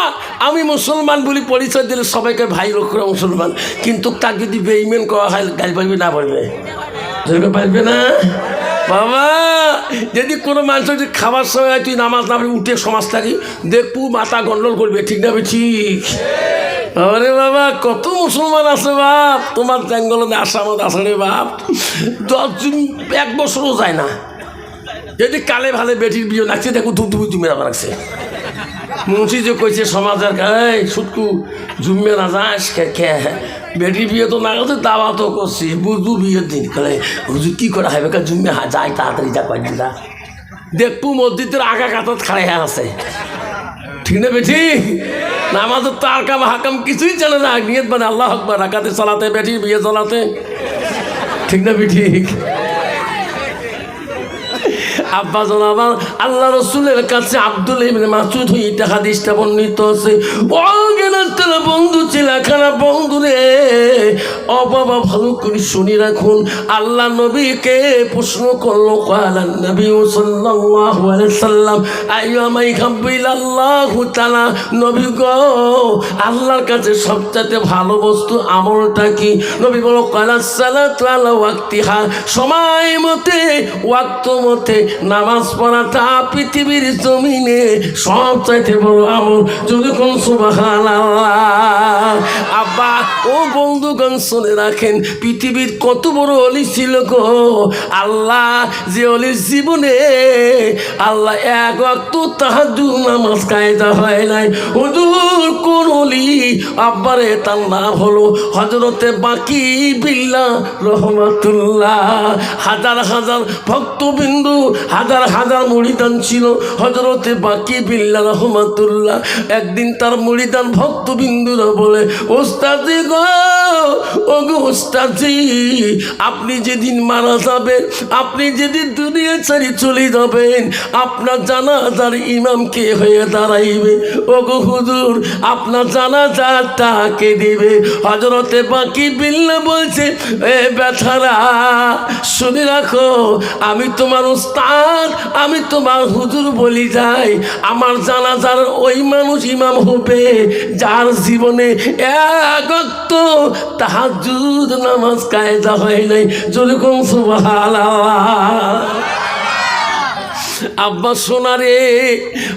আমি মুসলমান বলি পরিচয় দিলে সবাইকে ভাই লোকরা মুসলমান, কিন্তু তার যদি বেঈমান করা হয় গাল পাইবে না পারবে? পারবে না বাবা। যদি কোনো মানুষ যদি খাবার সময় তুই নামাজ না পড়ে উঠে সমাজ থাকি দেখবো মাথা গন্ডল করবে, ঠিক না ঠিক? আরে বাবা কত মুসলমান আছে বাপ, তোমার জঙ্গলে আসামত আছে রে বাপ, 1 বছরও যায় না। যদি কালে ভালে বেটির বিয়ে লাগছে দেখো ধুমধুমি তুমি রাখছে। মুন্সি যে কইছে সমাজের গায়ে সুটকু জুম্মে না যাস কে বেটি বিয়ে তো না করছে, দাওয়া তো করছি বুঝবু বিয়ের দিন করে হুজুর কী করে হবে জুম্মে যাই তাড়াতাড়ি যা কয়েকদিন যা দেখবো মসজিদের আগা কাতার খাড়াই আছে, ঠিক না বেটি? নামাজের তো আকাম হাকাম কিছুই জানে না, নিয়ত মানে আল্লাহ আকবার রাকাতে চালাতে বেটির বিয়ে চালাতে, ঠিক না বেটি? আব্বা জানাবার আল্লাহ রসুলের কাছে আব্দুল ইবনে মাসউদ হইতে হাদিসটা বর্ণিত আছে। ও গেনার বন্ধু চিলাখানা বন্ধু রে, ও বাবা ভালো করে শুনি রাখুন। আল্লাহ নবীকে প্রশ্ন করলো, কালান নবী সাল্লাল্লাহু আলাইহি সাল্লাম আইয়ামা ইহাব্বিলাল্লাহু তাআলা, নবী গো আল্লাহর কাছে সবচেয়ে ভালো বস্তু আমলটা কি? নবী বলো কালাস সালাতু আলা ওয়াক্তিহা, সময় মতে ওয়াক্ত মতে নামাজ পড়াটা পৃথিবীর জমিনে সবচাইতে বড় আমল। যদি কোন সুবহানাল্লাহ। আব্বা ও বন্ধুগণ শুনে রাখেন, পৃথিবীর কত বড় অলি ছিল গো আল্লাহ, যে অলির জীবনে আল্লাহ 1 ওয়াক্ত তাহাজ্জুদ নামাজ কায়দা হয় নাই। হুজুর কোন অলি? আব্বারে তার নাম হলো হযরতে বাকি বিল্লাহ রহমাতুল্লাহ। হাজার হাজার ভক্তবিন্দু, হাজার হাজার মুরিদান ছিল হযরতে বাকি বিল্লাহ রহমাতুল্লাহ। একদিন তার মুরিদান ভক্তবিন্দুরা বলে, ওস্তাদি গো ও গো ওস্তাদি, আপনি যেদিন মারা যাবেন, আপনি যেদিন দুনিয়া ছেড়ে চলে যাবেন, আপনার জানাজার ইমাম কে হয়ে দাঁড়াইবে? ও গো হুজুর আপনার জানাজাটা কে দিবে? হযরতে বাকি বিল্লাহ বলছে, এ বেচারা শুনে রাখো, আমি তোমার উস্তাদ, আমি তোমার হুজুর বলি যাই, আমার জানাজার ওই মানুষ ইমাম হবে যার জীবনে 1 ওয়াক্ত তাহাজ্জুদ নামাজ কায়দা হয় নাই। যেরকম সুবহানাল্লাহ। আব্বা সোনারে,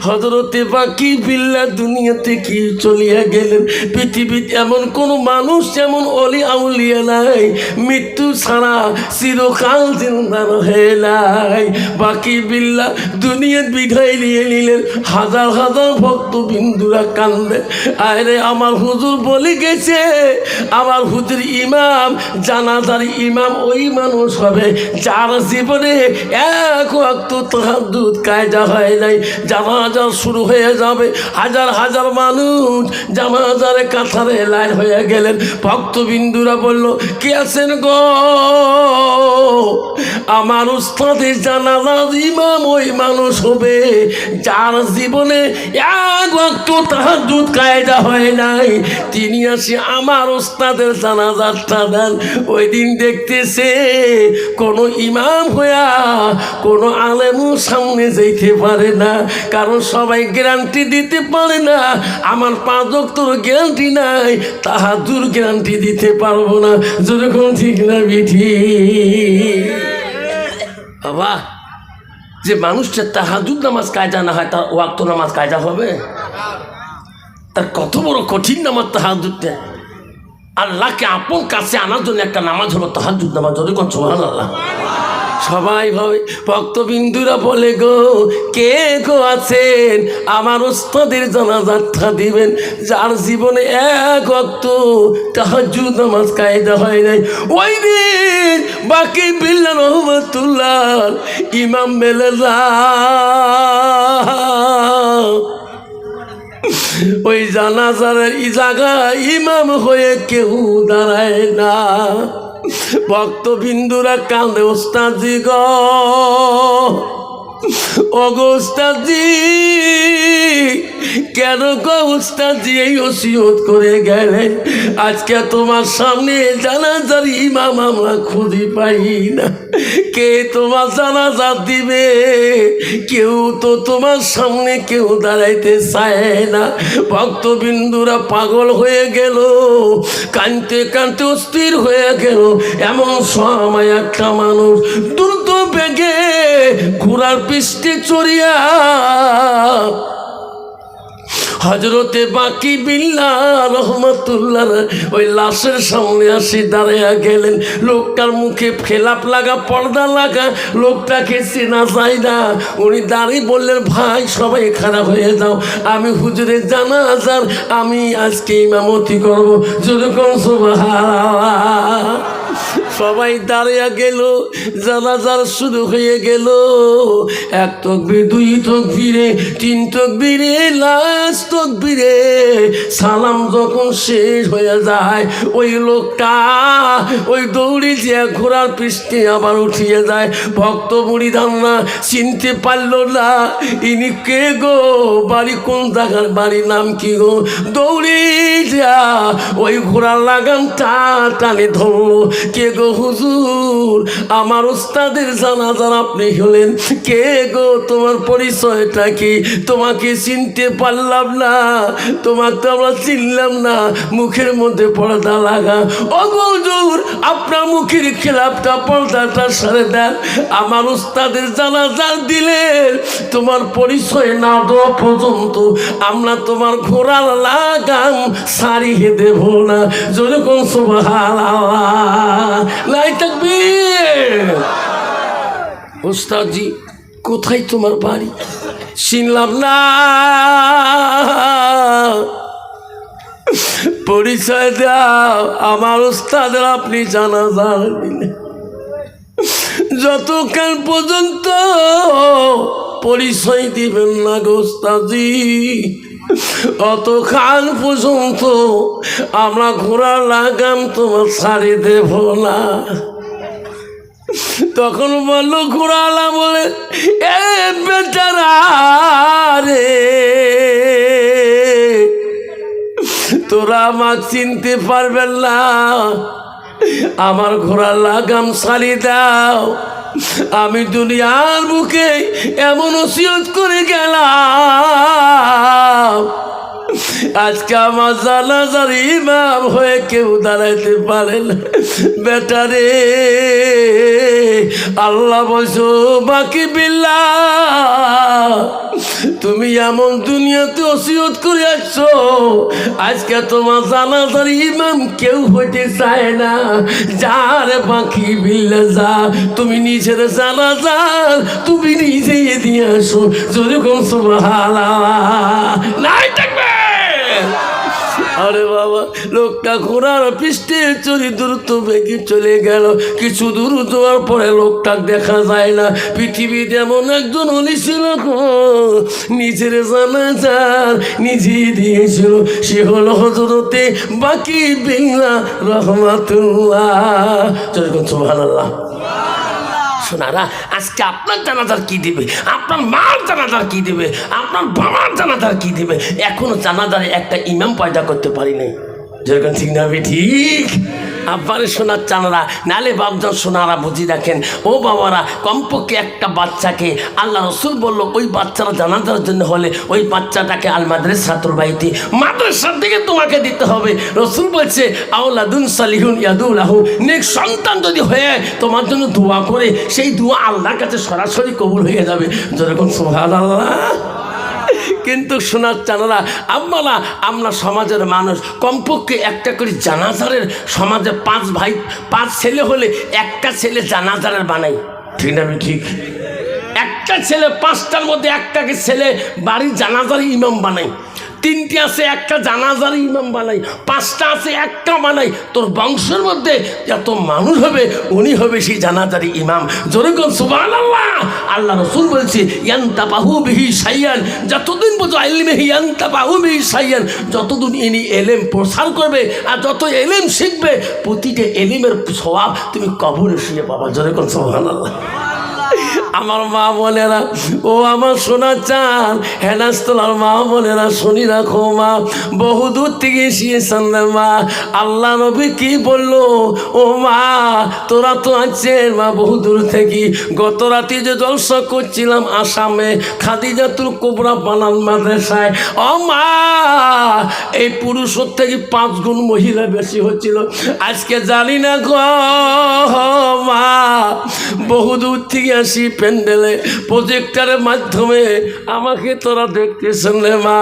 হযরতে বাকি বিল্লাহ দুনিয়াতে কি চলিয়া গেলেন। পৃথিবীতে এমন কোন মানুষ যেমন অলি আউলিয়া নাই, মৃত্যু ছাড়া চিরকাল জিন্দা রহে নাই। বাকি বিল্লাহ দুনিয়া বিদায় নিয়ে নিলেন, হাজার হাজার ভক্তবিন্দুরা কান্দে, আরে আমার হুজুর বলে গেছে, আমার হুজুর ইমাম, জানাজার ইমাম ওই মানুষ হবে যার জীবনে 1 ওয়াক্ত তাহাজ্জুদ কায়দা হয় নাই। জানাজা শুরু হয়ে যাবে, হাজার হাজার মানুষ জানাজারে কাতারে লাইন হয়ে গেলেন। ভক্তবিন্দুরা বলল, কে আছেন গো? আমার উস্তাদের জানাজার ইমাম ওই মানুষ হবে যার জীবনে 1 ওয়াক্ত তাহাজ্জুদ কায়দা হয় নাই, তিনি আসি আমার উস্তাদের জানাজারটা দেন। ওই দিন দেখতেছে কোনো ইমাম হইয়া কোনো আলেমও সামনে যেতে পারে না, কারণ সবাই গ্যারান্টি দিতে পারে না। আমার 5 ওয়াক্তের গ্যারান্টি নাই, তাহাজ্জুদ গ্যারান্টি দিতে পারবো না। যেরকম ঠিক না বিধি বাবা, যে মানুষটা তাহাজ্জুদ নামাজ কায়দা না হয় তার ওয়াক্ত নামাজ কায়দা হবে? তার কত বড় কঠিন নামাজ তাহাজ্জুদটা। আল্লাহকে আপন কাছে আনার জন্য একটা নামাজ হলো তাহাজ্জুদ নামাজ। যদি কোন সুবহানাল্লাহ। সবাই ভাবে ভক্তবিন্দুরা বলে গো কে গো আছেন আমার উস্তাদের জানাজাটা দিবেন যার জীবনে এক ওয়াক্ত তাহাজ্জুদ নামাজ কায়দা হয় নাই। ওই দিন বাকি বিল্লাহ রহমাতুল্লাহ ইমাম মেলেলা ওই জানাজার জায়গায় ইমাম হয়ে কেউ দাঁড়ায় না। ভক্তবিন্দুরা কাঁদে ওস্তাদজি গো ওগো ওস্তাদজি কেন গো ওস্তাদজি এই ওসিয়ত করে গেলেন আজকে তোমার সামনে জানাজার ইমাম আমরা খুঁজে পাই না। কে তোমার জানাজা দিবে? কেউ তো তোমার সামনে কেউ দাঁড়াইতে চায় না। ভক্তবিন্দুরা পাগল হয়ে গেল, কাঁদতে কাঁদতে অস্থির হয়ে গেল। এমন সময় একটা মানুষ দ্রুত বেগে ঘোড়ার পৃষ্ঠে চড়িয়া হজরতে বাকি বিল্লাহ রহমাতুল্লাহ ওই লাশের সামনে আসি দাঁড়াইয়া গেলেন। লোকটার মুখে খেলাপ লাগা পর্দা লাগা, লোকটাকে চেনা যায় না। উনি দাঁড়িয়ে বললেন ভাই সবাই খারাপ হয়ে যাও, আমি হুজুরের জানাজার আমি আজকে ইমামতি করবো। যেরকম সুবহানাল্লাহ। সবাই দাঁড়িয়ে গেল, জানাজার শুরু হয়ে গেল। এক তকবীর, দুই তকবীরে, তিন তকবীরে, লাস্ট তকবীরে সালাম যখন শেষ হয়ে যায় ওই লোকটা ওই দৌড়ে যে ঘোড়ার পৃষ্ঠে আবার উঠিয়ে যায়। ভক্ত মুড়িদানরা চিনতে পারল না ইনি কে গো, বাড়ি কোন জায়গার, বাড়ির নাম কি গো। দৌড়ে যা ওই ঘোড়ার লাগামটা টানে ধরলো। কে গো হুজুর, আমার উস্তাদের জানাজার আপনি হলেন। কে গো, তোমার পরিচয়টা কি? তোমাকে চিনতে পারলাম না, তোমাকে তো আমরা চিনলাম না, মুখের মধ্যে পর্দা লাগা। ও গো হুজুর, আপনার মুখের খেলাপটা পর্দাটা সারে দেন। আমার উস্তাদের জানাজা দিলেন, তোমার পরিচয় না দেওয়া পর্যন্ত আমরা তোমার ঘোড়ার লাগাম সারিয়ে দেব না। যেরকম সুবহানাল্লাহ। লাই তাকবীর। ওস্তাদজি কোথায় তোমার বাড়ি? চিনলাম না, পরিচয় দাও। আমার ওস্তাদের আপনি জানাজা দিলেন, যতক্ষণ পর্যন্ত পরিচয় দিবেন না গো ওস্তাদজি অতক্ষণ পর্যন্ত আমরা ঘোড়ার লাগাম তোমার ছাড়ি দেব না। তখন বলল ঘোড়ালা বলে এ বেচারা রে, তোরা আমাকে চিনতে পারবেন না, আমার ঘোড়ার লাগাম ছাড়ি দাও। আমি দুনিয়ার বুকে এমন ওসিয়ত করে গেলাম, আজকে আমার জানাজার ইমাম হয়ে কেউ দাঁড়াইতে পারে না। বেটারে আল্লাহ বলছো বাকি বিল্লাহ, তুমি এমন দুনিয়াতে ওসিয়ত করে আসছো, আজকে তোমার জানাজার ইমাম কেউ হইতে চায় না। যার বাকি বিল্লাহ যা, তুমি নিজের জানাজার তুমি নিজেই দিয়ে আসো। যেরকম সুবহানাল্লাহ। নাই থাকবে। আরে বাবা, লোকটা ঘোড়ার পৃষ্ঠে চড়ি দ্রুত বেগে চলে গেল। কিছু দূর যাওয়ার পরে লোকটা দেখা যায় না। পৃথিবীতে এমন একজন অলি ছিল, নিজের জানাজার নিজেই দিয়েছিল, সে হলো হযরতে বাকি বিল্লাহ রহমাতুল্লাহ। যেরকম সুবহানাল্লাহ। শোনারা, আজকে আপনার জানাজার কি দিবে, আপনার মার জানাজার কি দিবে, আপনার বাবার জানাজার কি দিবে, এখনো জানাজারে একটা ইমাম পয়দা করতে পারি নাই। যেরকম ঠিক না ঠিক? আব্বারে শোনার চানারা নালে বাপজন শোনারা বুঝি রাখেন। ও বাবারা, কমপক্ষে একটা বাচ্চাকে আল্লাহ রসুল বলল ওই বাচ্চারা জানাজার জন্য হলে ওই বাচ্চাটাকে আল মাদ্রাসাতুল বাইতি, মাদ্রাসার দিকে তোমাকে দিতে হবে। রসুল বলছে আওলাদুন সালিহুন ইয়াদুলাহু, নেক সন্তান যদি হয়ে তোমার জন্য দোয়া করে, সেই দোয়া আল্লাহর কাছে সরাসরি কবুল হয়ে যাবে। যেরকম সুবহানাল্লাহ। কিন্তু শোনার চানারা আম্মারা, আমরা সমাজের মানুষ, কমপক্ষে একটা করে জানাজারের সমাজে 5 ভাই 5 ছেলে হলে একটা ছেলে জানাজারের বানাই, ঠিক না? ঠিক, একটা ছেলে 5টার মধ্যে একটাকে ছেলে বাড়ির জানাজার ইমাম বানাই, 3টে আছে একটা জানাজার ইমাম বানাই, 5টা আছে একটা বানাই। তোর বংশের মধ্যে যত মানুষ হবে উনি হবে সেই জানাজার ইমাম। জোরে কোন সুবহানাল্লাহ। আল্লাহ রাসূল বলছে ইয়ানতাবাহু বিহি শাইয়ান, যতদিন পর্যন্ত ইলমিহি ইয়ানতাবাহু বিহি শাইয়ান, যতদিন ইনি এলেম প্রসার করবে আর যত এলেম শিখবে, প্রতিটা এলিমের সওয়াব তুমি কবরে শুয়ে পাবা। জোরে কোন সুবহানাল্লাহ। আমার মা বোনেরা, ও আমার সোনা চান হেনাস্তলার মা বোনেরা, শুনি রাখো মা, বহু দূর থেকে এসেছেন মা। আল্লাহ নবী কি বললো? ও মা তোরা তো আছেন মা বহু দূর থেকে। গত রাতে যে জলসা করছিলাম আসামে খাদিজাতুল কুবরা বানান মাদ্রাসায়, ও মা এই পুরুষের থেকে 5 গুণ মহিলা বেশি হচ্ছিল। আজকে জানি না গো মা, বহু দূর থেকে আসি প্যান্ডেলে প্রজেক্টারের মাধ্যমে আমাকে তোরা দেখতেছেন রে মা।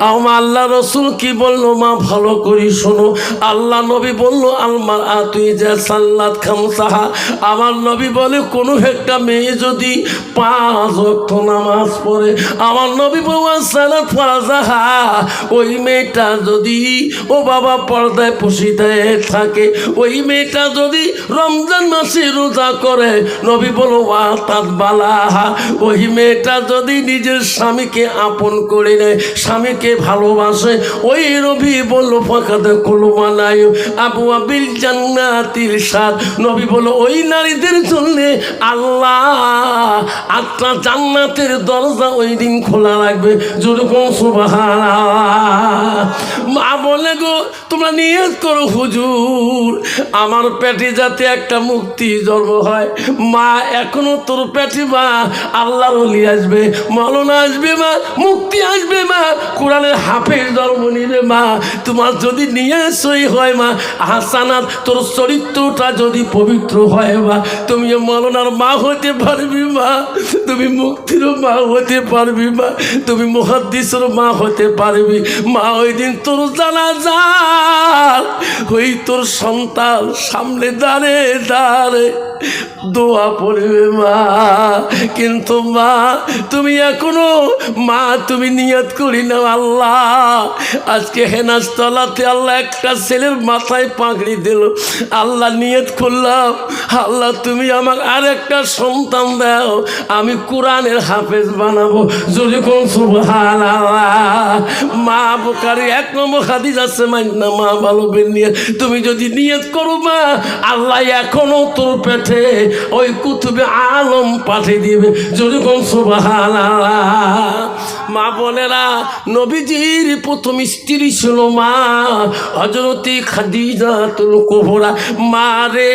আমার আল্লাহ রসুল কি বললো মা, ভালো করে শোনো। আল্লাহ নবী বললো আলমার তুই যে সাল্লাত খামসাহা, আমার নবী বলে কোনো একটা মেয়ে যদি 5 ওয়াক্ত নামাজ পড়ে, আমার নবী বলবো সালাত ফারাজাহা, ওই মেয়েটা যদি ও বাবা পর্দায় পশিদায় থাকে, ওই মেয়েটা যদি রমজান মাসে রোজা করে, নবী বলো তার বালাহা, ওই মেয়েটা যদি নিজের স্বামীকে আপন করে নেয়, স্বামীকে ভালোবাসে, ওই নবী বললো ফাঁকাতে কলমানায় আবু আবিল জান্নাতির সাথ, নবী বললো ওই নারীদের জন্য আল্লাহ 8টা জান্নাতের দরজা ওই দিন খোলা রাখবে। যেরকম সুবহানাল্লাহ। মা বলে গো তোমরা নিয়ত করো হুজুর আমার পেটে যাতে একটা মুক্তি জন্ম হয়। মা এখনো তোর পেটে মা আল্লাহর ওলি আসবে, মাওলানা আসবে মা, মুক্তি আসবে মা, কোরআনের হাফেজ জন্ম নিবে মা। তোমার যদি নিয়ত সই হয় মা, হাসানাত তোর চরিত্রটা যদি পবিত্র হয় মা, তুমি মাওলানার মা হতে পারবি মা, তুমি মুক্তির মা হতে পারবি মা, তুমি মুহাদ্দিসের মা হতে পারবি মা। ওই দিন তোর জানাজা ওই তোর সন্তান সামনে দাঁড়ে দাঁড়ে দোয়া পড়বে মা। কিন্তু মা তুমি এখনো মা তুমি নিয়ত করি না আল্লাহ আজকে হেনাজতলাতে আল্লাহ একটা ছেলের মাথায় পাগড়ি দিল, আল্লাহ নিয়ত করলাম আল্লাহ তুমি আমাকে আর একটা সন্তান দাও, আমি কোরআনের হাফেজ বানাবো। যদি কোন সুবহানাল্লাহ। মা বুখারী 1 নম্বর হাদিস আছে মাইনা মা ভালো নিয়ে তুমি যদি নিয়ত করো মা, আল্লাহ এখনো তোর পেটে ওই কুতুবে আলম পাঠিয়ে দিবে। যদি কোন সুবহানাল্লাহ। মা বোনেরা, নবীজির প্রথম স্ত্রী ছিল মা হযরতে খাদিজাতুল কুবরা। মা রে,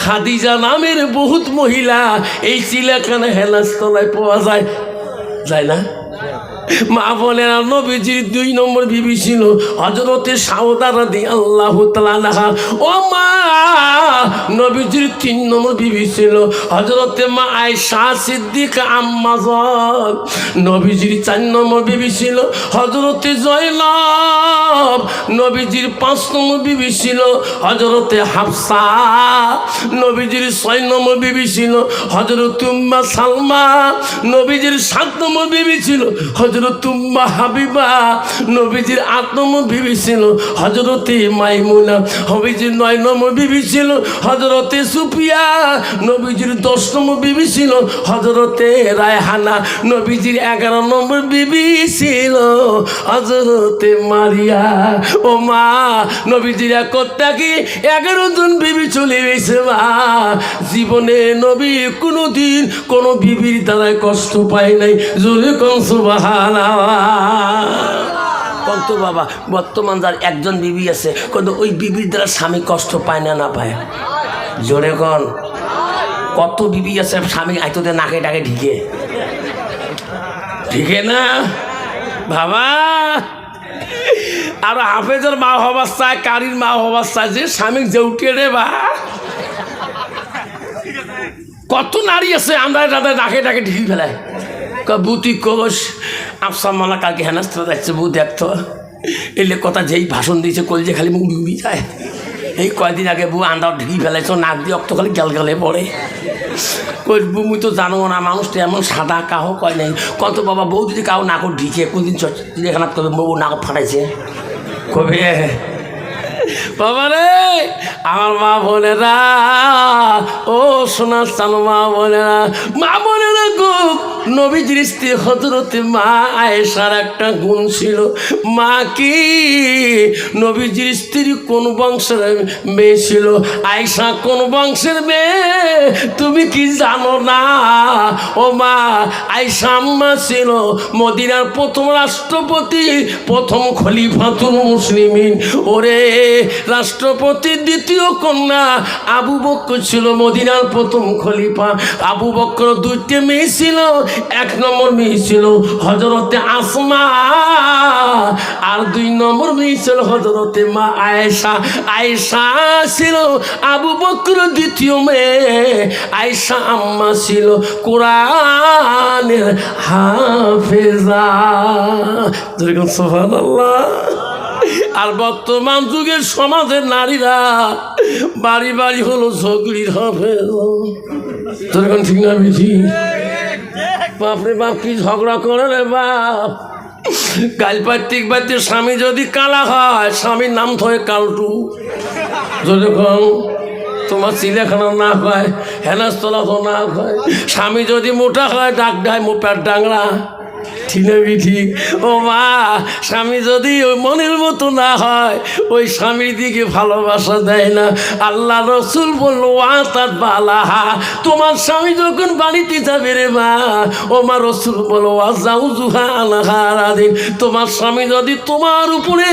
খাদিজা নামের বহুত মহিলা এই চিলাখানে হেলাস্তলায় পাওয়া যায়, যায় না? মা বোনেরা, নবীজির 2 নম্বর বিবি ছিল হযরতে সাউদা রাদিয়াল্লাহু তাআলা আনহা। ও মা, নবীজির 3 নম্বর বিবি ছিল হযরতে মা আয়েশা সিদ্দিকা আম্মা জান। নবীজির 4 নম্বর বিবি ছিল হযরতে জয়নব। নবীজির 5 নম্বর বিবি ছিল হযরতে হাফসা। নবীজির 6 নম্বর বিবি ছিল হযরতে উম্মে সালমা। নবীজির 7 নম্বর বিবি ছিল হযরত উম্মে হাবিবা। নবীজির 8 নম্বর বিবি ছিল হযরতে মাইমুনা। নবীজির 9 নম্বর বিবি ছিল হযরতে সুফিয়া। নবীজির 10 নম্বর বিবি ছিল হযরতে রায়হানা। নবীজির 11 নম্বর বিবি ছিল হযরতে মারিয়া। ও মা, নবীজির একটাকে 11 জন বিবি চলে গেছে মা। জীবনে নবী কোনোদিন কোনো বিবির দ্বারাই কষ্ট পায় নাই। জোরে কোন সুবহানাল্লাহ। কত বাবা, বর্তমান যার 1 জন বিবি আছে কিন্তু ওই বিবির দ্বারা স্বামী কষ্ট পায় না, না পায়? জোরে কোন। কত বিবি আছে স্বামী আইতোতে নাকে ডাকে ঢিকে ঢিকে না বাবা। আর হাফেজের মা হবার চায়, কারির মা হবার চায়, যে স্বামী যে উঠে রে বা। কত নারী আছে আমরা তাদের ডাকে ডাকে ঢিল ফেলায়। বুতি কোষ আফসা মালা কালকে হেনাস্ত্র যাচ্ছে বউ দেখতো এলে কথা যেই ভাষণ দিয়েছে কলজে খালি উড়ি উড়ি যায়। এই কয়দিন আগে বউ আন্দার ঢুকি ফেলাইছ, নাক দিয়ে অক্ত খালি গেল গেলে পড়ে। কই বউ মুই তো জানো না মানুষটা এমন সাদা কাহ কয় নাই। কত বাবা বউ যদি কাউ নাকর ঢিকে কোনদিন চিড়িয়াখানা কবে বউ নাক ফাটাইছে কবে বাবা রে। আমার মা বোনেরা, ও সোনার চানো মা বোনেরা, মা বোনেরা গো, নবীজির স্ত্রী হযরতে মা আয়েশার একটা গুণ ছিল। মা কি নবীজির স্ত্রী কোন বংশের মেয়ে ছিল? আয়েশা কোন বংশের মেয়ে তুমি কি জানো না? ও মা, আয়েশা আম্মা ছিল মদিনার প্রথম রাষ্ট্রপতি, প্রথম খলিফাতুল মুসলিমিন। ওরে রাষ্ট্রপতির দ্বিতীয় কন্যা আবু বকর ছিল মদিনার প্রথম খলিফা। আবু বকর দুইটি মেয়ে ছিল, এক নম্বর মেয়ে ছিল হযরতে আসমা, আর দুই নম্বর মেয়ে ছিল হযরতে মা আয়েশা। আয়েশা ছিল আবু বকর দ্বিতীয় মেয়ে। আয়েশা আম্মা ছিল কোরআনের হাফেজা। যেরকম সুবহানাল্লাহ। আর বর্তমান যুগের সমাজের নারীরা বাড়ি বাড়ি হলো ঝগড়ির হাফেজ। যেরকম ঠিক না বেশি? বাপরে বাপ কি ঝগড়া করে রে বাপ। কাল পার্টিক বাড়িতে স্বামী যদি কালা হয়, স্বামীর নাম থয় কালটু। যেরকম তোমার চিলেখানা না হয়, হেনাস্তলা তো না হয়। স্বামী যদি মোটা হয়, ডাক দেয় মোপার ডাংরা। ঠিক না ঠিক? ও মা, স্বামী যদি ওই মনের মতো না হয়, ওই স্বামীর দিকে ভালোবাসা দেয় না। আল্লাহ রসুল বললো আতাত বালাহা, তোমার স্বামী যখন বাড়িতে যাবে রে মা, ও মা রসুল বলো যাও জুহা আলাহা রাজি, তোমার স্বামী যদি তোমার উপরে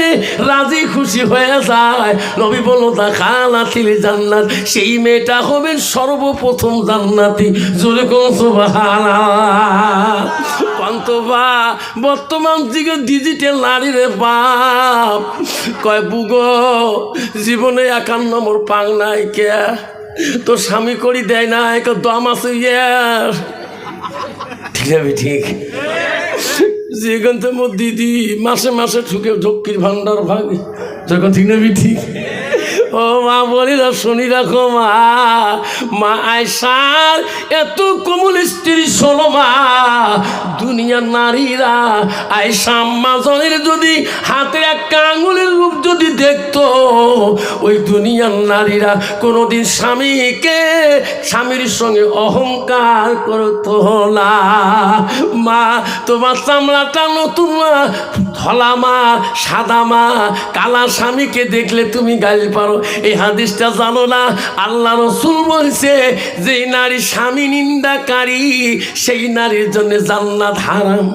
রাজি খুশি হয়ে যায়, নবী বললো তা খালাতিল জান্নাত, সেই মেয়েটা হবে সর্বপ্রথম জান্নাতি। জোরে কোন সুবহানাল্লাহ। কন্তবা বর্তমান যুগে ডিজিটাল নারী রে বাপ, কয় বুগো জীবনে 51 নম্বর পাং নাই কে, তোর স্বামী করি দেয় না, এক দম আছে ইয়ার। ঠিক আছে ঠিক? যেখান থেকে মোর দিদি মাসে মাসে ঠুকে ঝক্কির ভান্ডার ভাগে, যখন ঠিক না ঠিক? ও মা বলি না, শুনি রাখো মা, মা আয়েশার এত কোমল স্ত্রী ষোলো মা। দুনিয়ার নারীরা আয়েশা আম্মা জনের যদি হাতের একটা আঙুলের রূপ যদি দেখতো, ওই দুনিয়ার নারীরা কোনোদিন স্বামীকে স্বামীর সঙ্গে অহংকার করতো না। মা তোমার চামড়াটা নতুন মা, ধলা মা, সাদা মা, কালা স্বামীকে দেখলে তুমি গাল পারো। এই হাদিসটা জানো না? আল্লাহ রসুল বলছে যে নারী স্বামী নিন্দাকারী, সেই নারীর জন্য জান্নাত হারাম।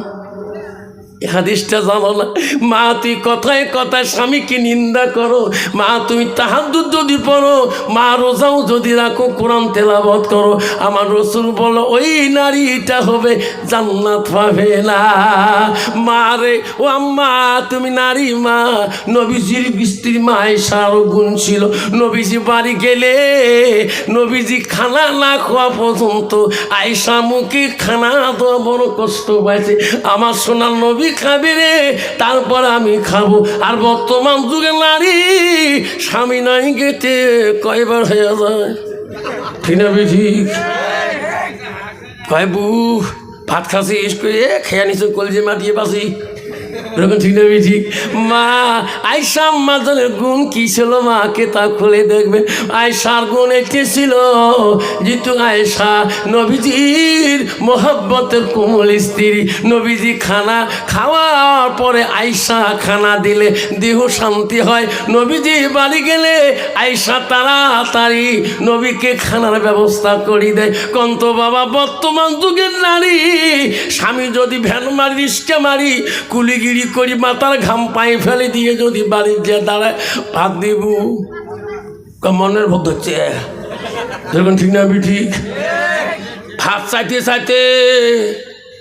হাদিসটা জানো না? মা তুই কথায় কথায় স্বামীকে নিন্দা করো, মা তুমি তাহাজ্জুদ যদি পড়ো, মা রোজাও যদি রাখো, কোরআন তেলাওয়াত করো, আমার রসুল বলো ওই নারীটা হবে জান্নাত পাবে না। মা রে ও আম্মা, তুমি নারী মা। নবীজির স্ত্রী মা আয়েশারও গুণ ছিল, নবীজি বাড়ি গেলে নবীজি খানা না খাওয়া পর্যন্ত আয়েশা মুখে খানা দেওয়া বড় কষ্ট পাইছে। আমার সোনার নবী খাবে রে, তারপর আমি খাবো। আর বর্তমান যুগে নারী স্বামী নাই গেতে কয়বার হয়ে যায়। ঠিক না ঠিক? কয় বু ভাত খাসি করে খেয়া নিচে কলজে মাটিয়ে বাসি, এরকম ঠিক না ঠিক? মা আয়েশা আম্মা জনের গুণ কি ছিল মাকে তা খুলে দেখবেন। আয়েশার গুণ একটি ছিল, যেহেতু আয়েশা নবীজির মোহাব্বতের কোমল স্ত্রী। নবীজি খানা খাওয়ার পরে আয়েশা খানা দিলে দেহ শান্তি হয়। নবীজি বাড়ি গেলে আয়েশা তাড়াতাড়ি নবীকে খানার ব্যবস্থা করে দেয়। কন্ত বাবা বর্তমান যুগের নারী স্বামী যদি ভ্যান মারি, রিস্কা মারি, কুলিগিরি করি, মাথার ঘাম পায়ে ফেলে দিয়ে যদি বাড়ির যে দাঁড়ায় ভাত দিব, মনের ভোগ হচ্ছে। যখন ঠিক না ঠিক? ভাত চাইতে চাইতে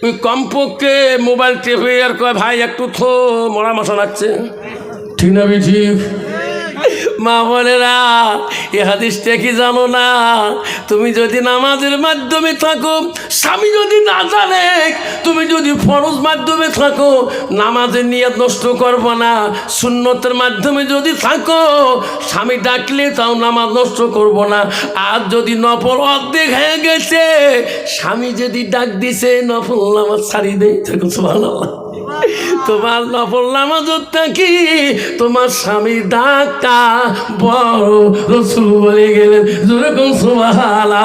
ওই কমপক্ষে মোবাইল টেপে আর কয় ভাই একটু থো, মরা মশা লাগছে। ঠিক না ঠিক? মা বোনেরা, এ হাদিসটা কি জানো না? তুমি যদি নামাজের মাধ্যমে থাকো, স্বামী যদি না জানে, তুমি যদি ফরজ মাধ্যমে থাকো, নামাজের নিয়ত নষ্ট করবো না। সুন্নতের মাধ্যমে যদি থাকো, স্বামী ডাকলে তাও নামাজ নষ্ট করবো না। আর যদি নফল অর্ধেক হয়ে গেছে, স্বামী যদি ডাক দিছে, নফল নামাজ ছাড়ি দেয়। সুবহানাল্লাহ। তোমার নফল নামাজটা কি? তোমার স্বামীর ডাকটা বড়। রাসূল বলে গেলেন, যেরকম সুবহানাল্লাহ।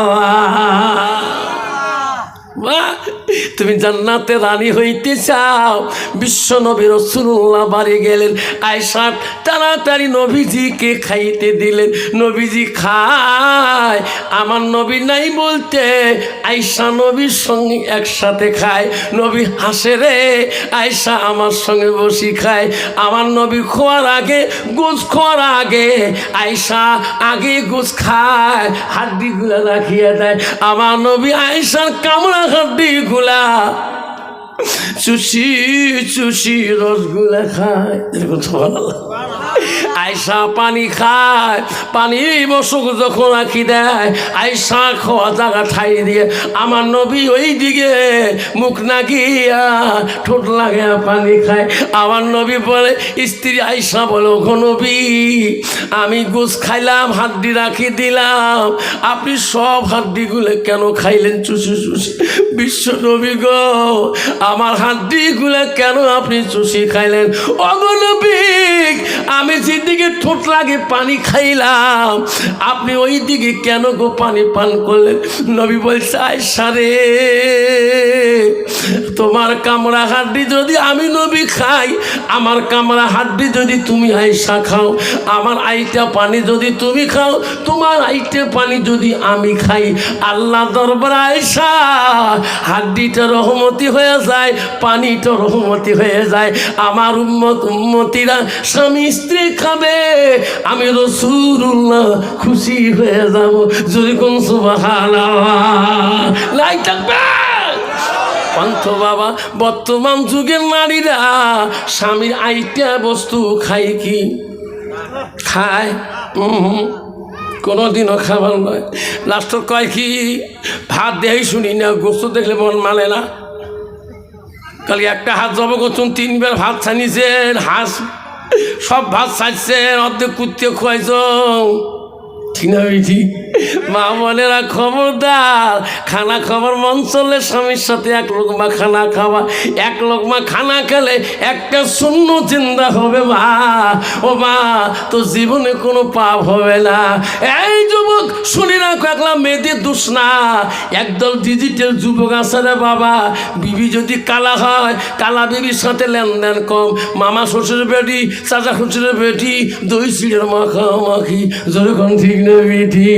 তুমি জান্নাতে রানী হইতে চাও? বিশ্ব নবী রাসূলুল্লাহ বাড়ি গেলেন, আয়েশা তাড়াতাড়ি নবীজিকে খাইতে দিলেন। নবীজি খায়, আমার নবী নাই বলতে আয়েশা নবীর সঙ্গে একসাথে খায়। নবী হাসে, রে আয়েশা আমার সঙ্গে বসি খায়। আমার নবী খোয়ার আগে, গোস খোয়ার আগে আয়েশা আগে গোস খায়, হাড্ডিগুলা রাখিয়ে দেয়। আমার নবী আয়েশার কামড়া হাড্ডিগুলা চুষি চুষি রসগুলা খায়। আয়েশা পানি খায়, পানি মশক যখন রাখি দেয়, আয়েশা খাওয়া জায়গা ঠাই দিয়ে আমার নবী ওই দিকে মুখ নাকিয়া ঠোঁট লাগে পানি খায়। আমার নবী বলে, স্ত্রী আয়েশা বলো, গো নবী, আমি গোস খাইলাম, হাড্ডি রাখি দিলাম, আপনি সব হাড্ডিগুলো কেন খাইলেন চুষি চুষি? বিশ্ব নবী গো, আমার হাড্ডিগুলো কেন আপনি চুষি খাইলেন? ওগো নবী, আমি যেদিকে ঠোঁট লাগে পানি খাইলাম, আপনি ওই দিকে কেন গো পানি পান করলেন? নবী বলছে, আয়েশা রে, তোমার কামড়া হাড্ডি যদি আমি নবী খাই, আমার কামড়া হাড্ডি যদি তুমি আয়েশা খাও, আমার আইটা পানি যদি তুমি খাও, তোমার আইটে পানি যদি আমি খাই, আল্লাহ দরবার আয়েশা হাড্ডিটা রহমতি হয়ে যায়, পানিটা রহমতি হয়ে যায়। আমার উম্মতিরা স্বামী স্ত্রী খাবে, আমি রাসূলুল্লাহ খুশি হয়ে যাব। যদি কোন সুবহানাল্লাহ লাই থাকবে পান্থ বাবা। বর্তমান যুগের নারীরা স্বামীর আইটা বস্তু খায় কি? খায় কোনোদিনও খাবার নয়। লাস্ট কয় কি? ভাত দেয় শুনি না, গোস্ত দেখলে মন মানে না। কালকে একটা হাত জব করছেন, 3 বার ভাত ছানিছেন, হাঁস সব ভাত ছাড়ছেন, অর্ধেক কুত্তে খুয়াইছ। ঠিক না ঠিক? মা বোনেরা খবরদার, খানা খাবার মন চললে স্বামীর সাথে 1 লোকমা খানা খাওয়া। 1 লোকমা খানা খেলে একটা শূন্য চিন্তা হবে। মা ও মা, তো জীবনে কোনো পাপ হবে না। এই যুবক শুনি না, একলা মেয়েদের দোষ না, একদল ডিজিটাল যুবক আছে রে বাবা। বিবি যদি কালা হয়, কালা বিবির সাথে লেনদেন কম। মামা শ্বশুরের বেটি, চাচা শ্বশুরের বেটি, দই চিড়ের মাখামাখি। যখন ঠিক না বেটি?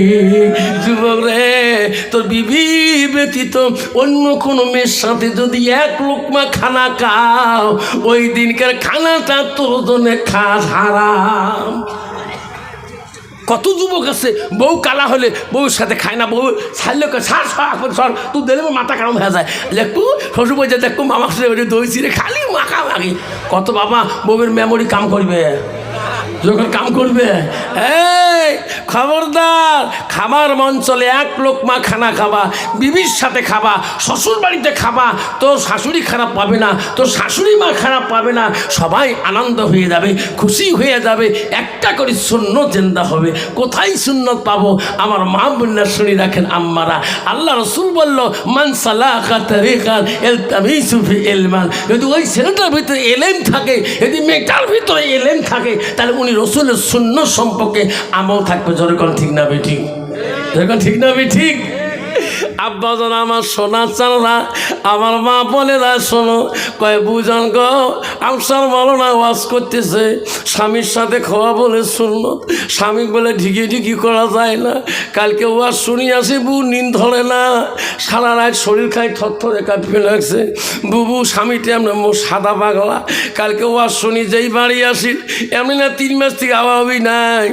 যুবক রে, তোর বিবি ব্যতীত অন্য কোনো মেয়ের সাথে যদি 1 লোকমা খানা খাও, ওই দিনকার খানাটা তোর জন্য খাস হারাম। কত যুবক আছে বউ কালা হলে বউর সাথে খায় না, বউ ছাড়লে সার সর তুই দিলে মাথা কারণ হয়ে যায়। দেখবো শ্বশুর বলছে, দেখবো মামা শ্বশুর দই চিড়ে খালি মাখামাখি। কত বাবা বউয়ের মেমোরি কাম করবে যখন কাম করবে। এই খবরদার, খাবার মন চলে 1 লোকমা খানা খাবা, বিবির সাথে খাবা, শ্বশুর বাড়িতে খাবা, তোর শাশুড়ি খারাপ পাবে না, তোর শাশুড়ি মা খারাপ পাবে না, সবাই আনন্দ হয়ে যাবে, খুশি হয়ে যাবে। একটা করে সুন্নত জিন্দা হবে। কোথায় সুন্নত পাবো? আমার মা বোনরা শুনি রাখেন আম্মারা, আল্লাহ রসুল বলল, মান সালাকা তারিকান ইলতামিসু ফি ইলমান। যদি ওই ছেলেটার ভিতরে এলেম থাকে, যদি মেয়েটার ভিতরে এলেম থাকে, তাহলে উনি রসুলের সুন্নত সম্পর্কে আমল থাকবে। যখন ঠিক না বেঠিক? যখন ঠিক না বেঠিক? আব্বা জান, আমার সোনা চালরা, আমার মা বোনেরা শোনো, কয় বুঝান গো, আমসার বলো না ওয়াজ করতেছে, স্বামীর সাথে খাওয়া বলে সুন্নত, স্বামী বলে ঢিকি ঢিকি করা যায় না। কালকে ওয়াজ শুনি আসি, বউ নিন ধরে না, সারা রাত শরীর খাই থরথরে কাঁপিয়ে লাগছে। বুবু স্বামীটা এমনি সাদা পাগলা। কালকে ওয়াজ শুনি, যেই বাড়ি আসি এমনি না 3 মাস থেকে আওয়াবি নাই,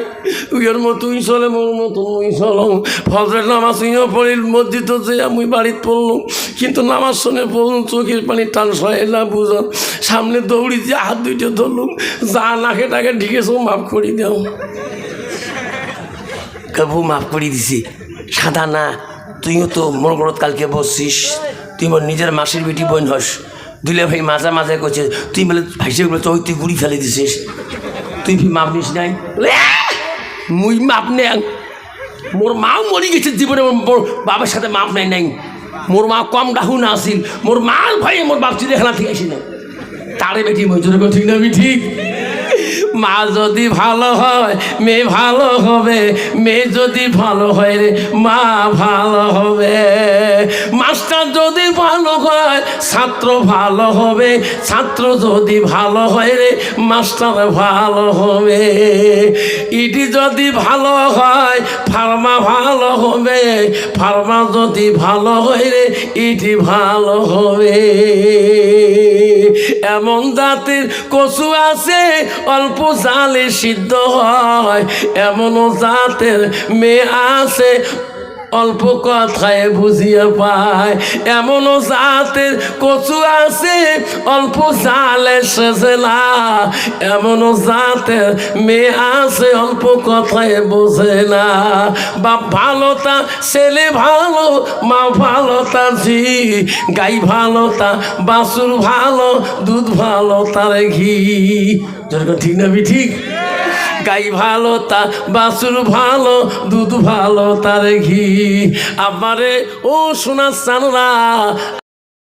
উইয়ের মতোই চলে, মোর মতো মুই চলো, ফজরের নামাজ উইও পড়ি, মসজিদ যে আমি বাড়িতে পড়লাম, কিন্তু নামাজ শুনে পড়লাম, চোখের পানি টান সহে না বুঝলাম, সামনে দৌড়ি দিয়ে হাত দুইটা ধরলুম, যা নাকে টাকে ঢিকেছ মাফ করে দাও। কাবু মাফ করে দিছি। সাদা না, তুইও তো মোর ঘরত কালকে বসছিস, তুই মোর নিজের মাসির বেটি বোন হস। দুলে ভাই মাঝে মাঝে করছে তুই বলে ভাইসে বলে তুই গুড়ি ফেলে দিছিস, তুই মাপ নিস নাই? মুই মাপ নে, মোর মাও মরি গেছে জীবনে, মোর বাবার সাথে মাপ নাই নাই। মোর মা কম ডাহু না আসিল, মোর মার ভাই মোর বাপ চিড়িয়াখানা থেকে আসি না, তারে বেটি মই জোরে ঠিক না? আমি ঠিক। মা যদি ভালো হয় মেয়ে ভালো হবে, মেয়ে যদি ভালো হয় রে মা ভালো হবে। মাস্টার যদি ভালো হয় ছাত্র ভালো হবে, ছাত্র যদি ভালো হয় রে মাস্টার ভালো হবে। ইটি যদি ভালো হয় ফার্মা ভালো হবে, ফার্মা যদি ভালো হয় রে ইটি ভালো হবে। এমন জাতির কচু আছে অল্প জালে সিদ্ধ হয়, এমনও জাতের মেয়ে আছে অল্প কথায় বুঝিয়ে পায়। এমনও জাতের কচু আছে অল্প জালে সেজে না, এমনও জাতের মেয়ে আছে অল্প কথায় বোঝে না। বাপ ভালো তা ছেলে ভালো, মা ভালো তা ঝি, গাই ভালো তা বাছুর ভালো, দুধ ভালো তার ঘি। যেরকম ঠিক না? ঠিক। গাই ভালো তা বাছুর ভালো, দুধ ভালো তার ঘি। আমারে ও সোনা চানরা